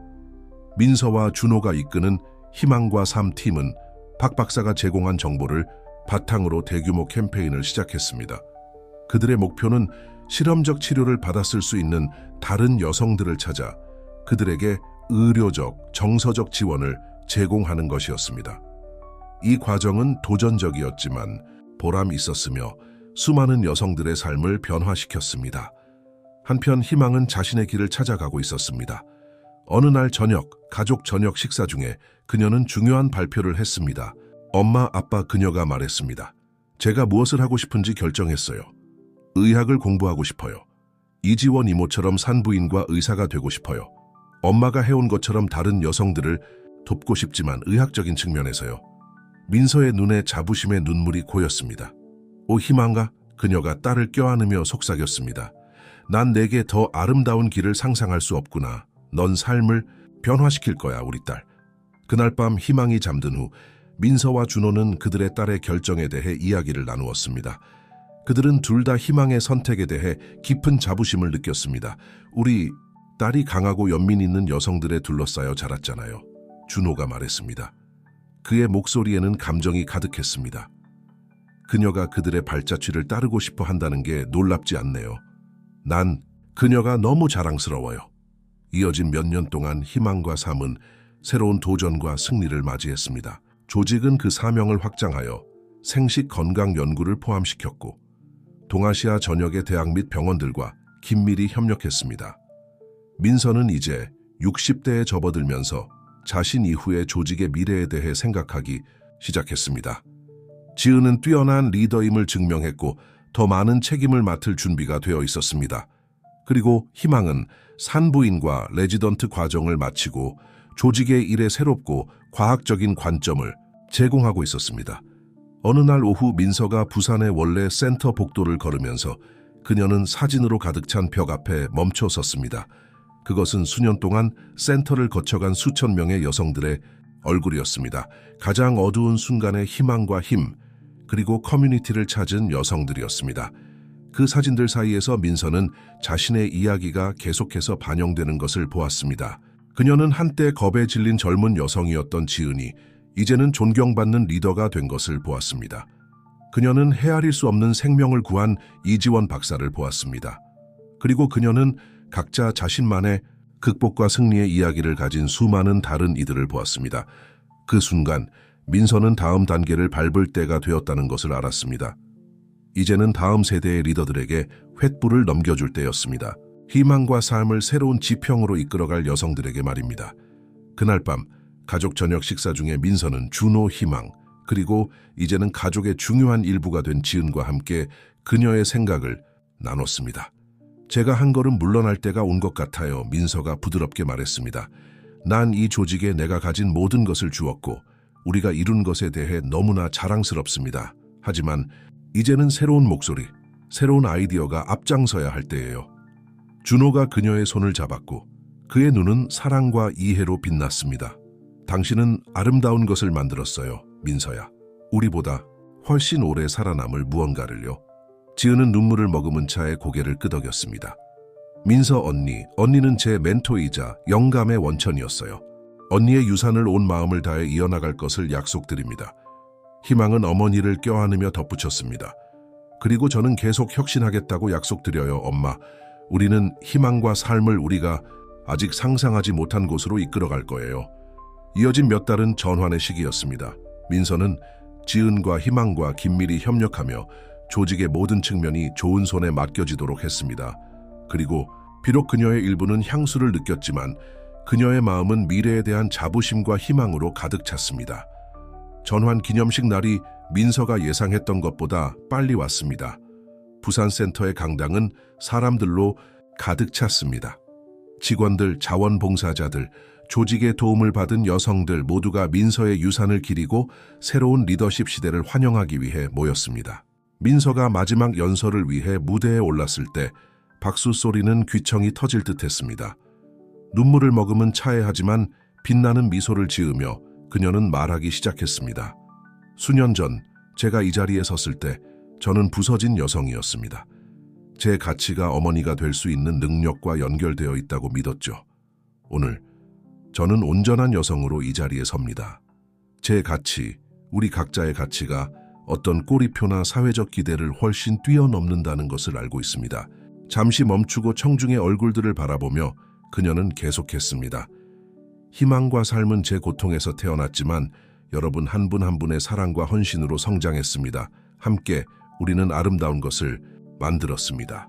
민서와 준호가 이끄는 희망과 삶 팀은 박 박사가 제공한 정보를 바탕으로 대규모 캠페인을 시작했습니다. 그들의 목표는 실험적 치료를 받았을 수 있는 다른 여성들을 찾아 그들에게 의료적, 정서적 지원을 제공하는 것이었습니다. 이 과정은 도전적이었지만 보람 있었으며 수많은 여성들의 삶을 변화시켰습니다. 한편 희망은 자신의 길을 찾아가고 있었습니다. 어느 날 저녁, 가족 저녁 식사 중에 그녀는 중요한 발표를 했습니다. 엄마, 아빠, 그녀가 말했습니다. 제가 무엇을 하고 싶은지 결정했어요. 의학을 공부하고 싶어요. 이지원 이모처럼 산부인과 의사가 되고 싶어요. 엄마가 해온 것처럼 다른 여성들을 돕고 싶지만 의학적인 측면에서요. 민서의 눈에 자부심의 눈물이 고였습니다. 오 희망아, 그녀가 딸을 껴안으며 속삭였습니다. 난 내게 더 아름다운 길을 상상할 수 없구나. 넌 삶을 변화시킬 거야, 우리 딸. 그날 밤 희망이 잠든 후 민서와 준호는 그들의 딸의 결정에 대해 이야기를 나누었습니다. 그들은 둘 다 희망의 선택에 대해 깊은 자부심을 느꼈습니다. 우리 딸이 강하고 연민 있는 여성들에 둘러싸여 자랐잖아요. 준호가 말했습니다. 그의 목소리에는 감정이 가득했습니다. 그녀가 그들의 발자취를 따르고 싶어 한다는 게 놀랍지 않네요. 난 그녀가 너무 자랑스러워요. 이어진 몇 년 동안 희망과 삶은 새로운 도전과 승리를 맞이했습니다. 조직은 그 사명을 확장하여 생식 건강 연구를 포함시켰고 동아시아 전역의 대학 및 병원들과 긴밀히 협력했습니다. 민서는 이제 60대에 접어들면서 자신 이후의 조직의 미래에 대해 생각하기 시작했습니다. 지은은 뛰어난 리더임을 증명했고 더 많은 책임을 맡을 준비가 되어 있었습니다. 그리고 희망은 산부인과 레지던트 과정을 마치고 조직의 일에 새롭고 과학적인 관점을 제공하고 있었습니다. 어느 날 오후 민서가 부산의 원래 센터 복도를 걸으면서 그녀는 사진으로 가득 찬 벽 앞에 멈춰 섰습니다. 그것은 수년 동안 센터를 거쳐간 수천 명의 여성들의 얼굴이었습니다. 가장 어두운 순간의 희망과 힘, 그리고 커뮤니티를 찾은 여성들이었습니다. 그 사진들 사이에서 민서는 자신의 이야기가 계속해서 반영되는 것을 보았습니다. 그녀는 한때 겁에 질린 젊은 여성이었던 지은이 이제는 존경받는 리더가 된 것을 보았습니다. 그녀는 헤아릴 수 없는 생명을 구한 이지원 박사를 보았습니다. 그리고 그녀는 각자 자신만의 극복과 승리의 이야기를 가진 수많은 다른 이들을 보았습니다. 그 순간 민서는 다음 단계를 밟을 때가 되었다는 것을 알았습니다. 이제는 다음 세대의 리더들에게 횃불을 넘겨줄 때였습니다. 희망과 삶을 새로운 지평으로 이끌어갈 여성들에게 말입니다. 그날 밤 가족 저녁 식사 중에 민서는 준호, 희망, 그리고 이제는 가족의 중요한 일부가 된 지은과 함께 그녀의 생각을 나눴습니다. 제가 한 걸음 물러날 때가 온 것 같아요. 민서가 부드럽게 말했습니다. 난 이 조직에 내가 가진 모든 것을 주었고 우리가 이룬 것에 대해 너무나 자랑스럽습니다. 하지만 이제는 새로운 목소리, 새로운 아이디어가 앞장서야 할 때예요. 준호가 그녀의 손을 잡았고 그의 눈은 사랑과 이해로 빛났습니다. 당신은 아름다운 것을 만들었어요, 민서야. 우리보다 훨씬 오래 살아남을 무언가를요. 지은은 눈물을 머금은 차에 고개를 끄덕였습니다. 민서 언니는 제 멘토이자 영감의 원천이었어요. 언니의 유산을 온 마음을 다해 이어나갈 것을 약속드립니다. 희망은 어머니를 껴안으며 덧붙였습니다. 그리고 저는 계속 혁신하겠다고 약속드려요, 엄마. 우리는 희망과 삶을 우리가 아직 상상하지 못한 곳으로 이끌어갈 거예요. 이어진 몇 달은 전환의 시기였습니다. 민서는 지은과 희망과 긴밀히 협력하며 조직의 모든 측면이 좋은 손에 맡겨지도록 했습니다. 그리고 비록 그녀의 일부는 향수를 느꼈지만 그녀의 마음은 미래에 대한 자부심과 희망으로 가득 찼습니다. 전환 기념식 날이 민서가 예상했던 것보다 빨리 왔습니다. 부산센터의 강당은 사람들로 가득 찼습니다. 직원들, 자원봉사자들, 조직의 도움을 받은 여성들 모두가 민서의 유산을 기리고 새로운 리더십 시대를 환영하기 위해 모였습니다. 민서가 마지막 연설을 위해 무대에 올랐을 때 박수 소리는 귀청이 터질 듯했습니다. 눈물을 머금은 차해하지만 빛나는 미소를 지으며 그녀는 말하기 시작했습니다. 수년 전 제가 이 자리에 섰을 때 저는 부서진 여성이었습니다. 제 가치가 어머니가 될 수 있는 능력과 연결되어 있다고 믿었죠. 오늘 저는 온전한 여성으로 이 자리에 섭니다. 제 가치, 우리 각자의 가치가 어떤 꼬리표나 사회적 기대를 훨씬 뛰어넘는다는 것을 알고 있습니다. 잠시 멈추고 청중의 얼굴들을 바라보며 그녀는 계속했습니다. 희망과 삶은 제 고통에서 태어났지만 여러분 한 분 한 분의 사랑과 헌신으로 성장했습니다. 함께 우리는 아름다운 것을 만들었습니다.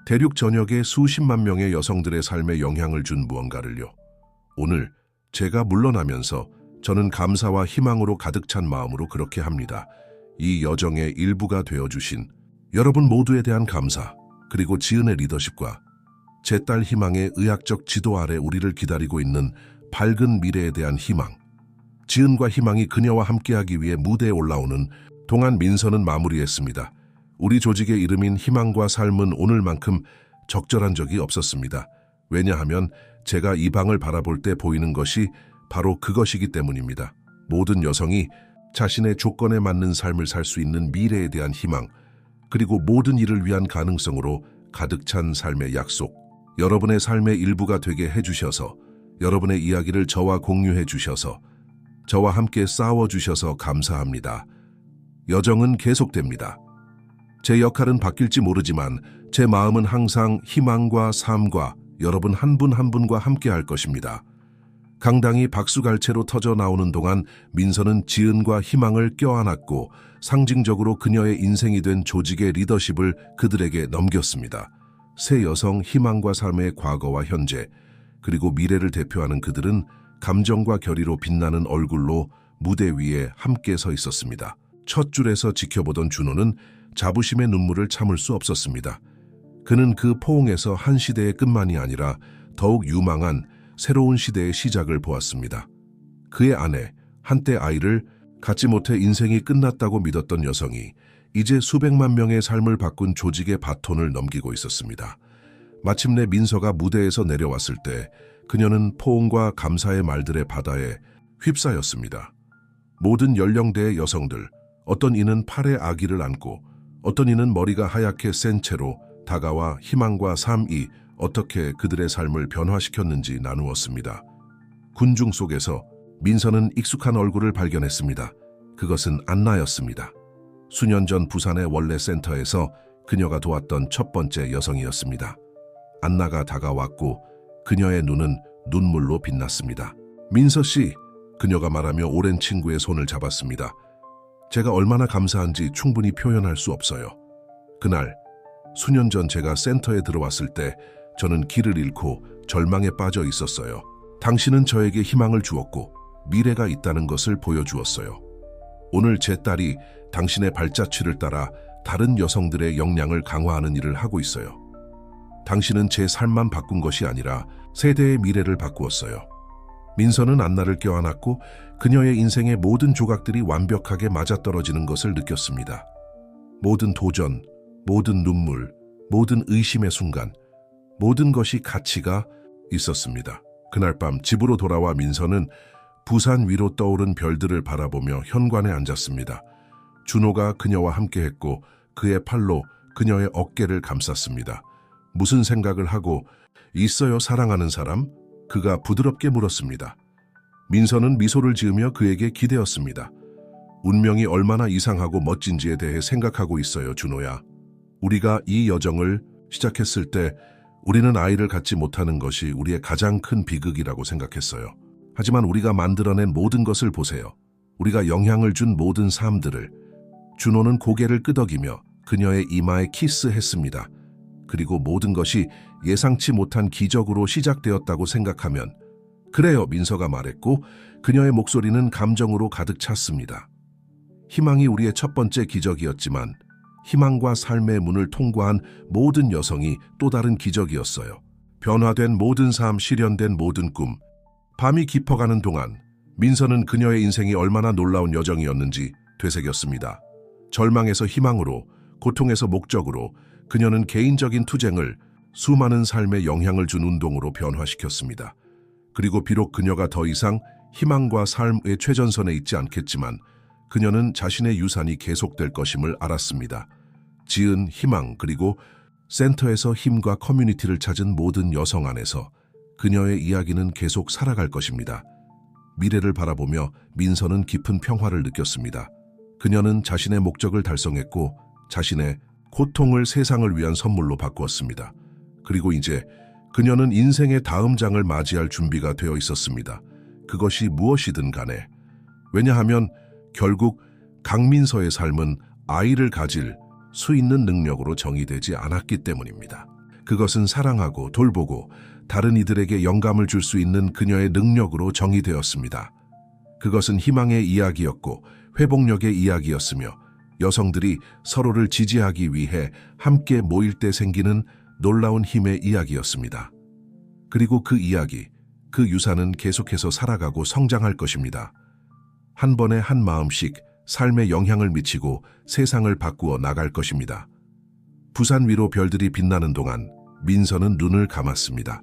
대륙 전역의 수십만 명의 여성들의 삶에 영향을 준 무언가를요. 오늘 제가 물러나면서 저는 감사와 희망으로 가득 찬 마음으로 그렇게 합니다. 이 여정의 일부가 되어주신 여러분 모두에 대한 감사, 그리고 지은의 리더십과 제 딸 희망의 의학적 지도 아래 우리를 기다리고 있는 밝은 미래에 대한 희망. 지은과 희망이 그녀와 함께하기 위해 무대에 올라오는 동안 민서는 마무리했습니다. 우리 조직의 이름인 희망과 삶은 오늘만큼 적절한 적이 없었습니다. 왜냐하면 제가 이 방을 바라볼 때 보이는 것이 바로 그것이기 때문입니다. 모든 여성이 자신의 조건에 맞는 삶을 살 수 있는 미래에 대한 희망, 그리고 모든 일을 위한 가능성으로 가득 찬 삶의 약속. 여러분의 삶의 일부가 되게 해주셔서, 여러분의 이야기를 저와 공유해 주셔서, 저와 함께 싸워주셔서 감사합니다. 여정은 계속됩니다. 제 역할은 바뀔지 모르지만 제 마음은 항상 희망과 삶과 여러분 한 분 한 분과 함께 할 것입니다. 강당이 박수갈채로 터져 나오는 동안 민서는 지은과 희망을 껴안았고 상징적으로 그녀의 인생이 된 조직의 리더십을 그들에게 넘겼습니다. 새 여성 희망과 삶의 과거와 현재, 그리고 미래를 대표하는 그들은 감정과 결의로 빛나는 얼굴로 무대 위에 함께 서 있었습니다. 첫 줄에서 지켜보던 준호는 자부심의 눈물을 참을 수 없었습니다. 그는 그 포옹에서 한 시대의 끝만이 아니라 더욱 유망한 새로운 시대의 시작을 보았습니다. 그의 아내, 한때 아이를 갖지 못해 인생이 끝났다고 믿었던 여성이 이제 수백만 명의 삶을 바꾼 조직의 바톤을 넘기고 있었습니다. 마침내 민서가 무대에서 내려왔을 때 그녀는 포옹과 감사의 말들의 바다에 휩싸였습니다. 모든 연령대의 여성들, 어떤 이는 팔에 아기를 안고, 어떤 이는 머리가 하얗게 센 채로 다가와 희망과 삶이 어떻게 그들의 삶을 변화시켰는지 나누었습니다. 군중 속에서 민서는 익숙한 얼굴을 발견했습니다. 그것은 안나였습니다. 수년 전 부산의 원래 센터에서 그녀가 도왔던 첫 번째 여성이었습니다. 안나가 다가왔고 그녀의 눈은 눈물로 빛났습니다. 민서 씨, 그녀가 말하며 오랜 친구의 손을 잡았습니다. 제가 얼마나 감사한지 충분히 표현할 수 없어요. 그날, 수년 전 제가 센터에 들어왔을 때 저는 길을 잃고 절망에 빠져 있었어요. 당신은 저에게 희망을 주었고 미래가 있다는 것을 보여주었어요. 오늘 제 딸이 당신의 발자취를 따라 다른 여성들의 역량을 강화하는 일을 하고 있어요. 당신은 제 삶만 바꾼 것이 아니라 세대의 미래를 바꾸었어요. 민서는 안나를 껴안았고 그녀의 인생의 모든 조각들이 완벽하게 맞아떨어지는 것을 느꼈습니다. 모든 도전, 모든 눈물, 모든 의심의 순간, 모든 것이 가치가 있었습니다. 그날 밤 집으로 돌아와 민서는 부산 위로 떠오른 별들을 바라보며 현관에 앉았습니다. 준호가 그녀와 함께했고 그의 팔로 그녀의 어깨를 감쌌습니다. 무슨 생각을 하고 있어요, 사랑하는 사람? 그가 부드럽게 물었습니다. 민서는 미소를 지으며 그에게 기대었습니다. 운명이 얼마나 이상하고 멋진지에 대해 생각하고 있어요, 준호야. 우리가 이 여정을 시작했을 때 우리는 아이를 갖지 못하는 것이 우리의 가장 큰 비극이라고 생각했어요. 하지만 우리가 만들어낸 모든 것을 보세요. 우리가 영향을 준 모든 삶들을. 준호는 고개를 끄덕이며 그녀의 이마에 키스했습니다. 그리고 모든 것이 예상치 못한 기적으로 시작되었다고 생각하면 그래요, 민서가 말했고 그녀의 목소리는 감정으로 가득 찼습니다. 희망이 우리의 첫 번째 기적이었지만 희망과 삶의 문을 통과한 모든 여성이 또 다른 기적이었어요. 변화된 모든 삶, 실현된 모든 꿈. 밤이 깊어가는 동안 민서는 그녀의 인생이 얼마나 놀라운 여정이었는지 되새겼습니다. 절망에서 희망으로, 고통에서 목적으로 그녀는 개인적인 투쟁을 수많은 삶에 영향을 준 운동으로 변화시켰습니다. 그리고 비록 그녀가 더 이상 희망과 삶의 최전선에 있지 않겠지만 그녀는 자신의 유산이 계속될 것임을 알았습니다. 지은 희망, 그리고 센터에서 힘과 커뮤니티를 찾은 모든 여성 안에서 그녀의 이야기는 계속 살아갈 것입니다. 미래를 바라보며 민서는 깊은 평화를 느꼈습니다. 그녀는 자신의 목적을 달성했고 자신의 고통을 세상을 위한 선물로 바꾸었습니다. 그리고 이제 그녀는 인생의 다음 장을 맞이할 준비가 되어 있었습니다. 그것이 무엇이든 간에. 왜냐하면 결국 강민서의 삶은 아이를 가질 수 있는 능력으로 정의되지 않았기 때문입니다. 그것은 사랑하고 돌보고 다른 이들에게 영감을 줄 수 있는 그녀의 능력으로 정의되었습니다. 그것은 희망의 이야기였고 회복력의 이야기였으며 여성들이 서로를 지지하기 위해 함께 모일 때 생기는 놀라운 힘의 이야기였습니다. 그리고 그 이야기, 그 유산은 계속해서 살아가고 성장할 것입니다. 한 번에 한 마음씩 삶에 영향을 미치고 세상을 바꾸어 나갈 것입니다. 부산 위로 별들이 빛나는 동안 민서는 눈을 감았습니다.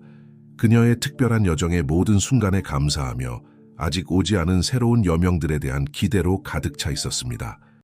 그녀의 특별한 여정의 모든 순간에 감사하며 아직 오지 않은 새로운 여명들에 대한 기대로 가득 차 있었습니다.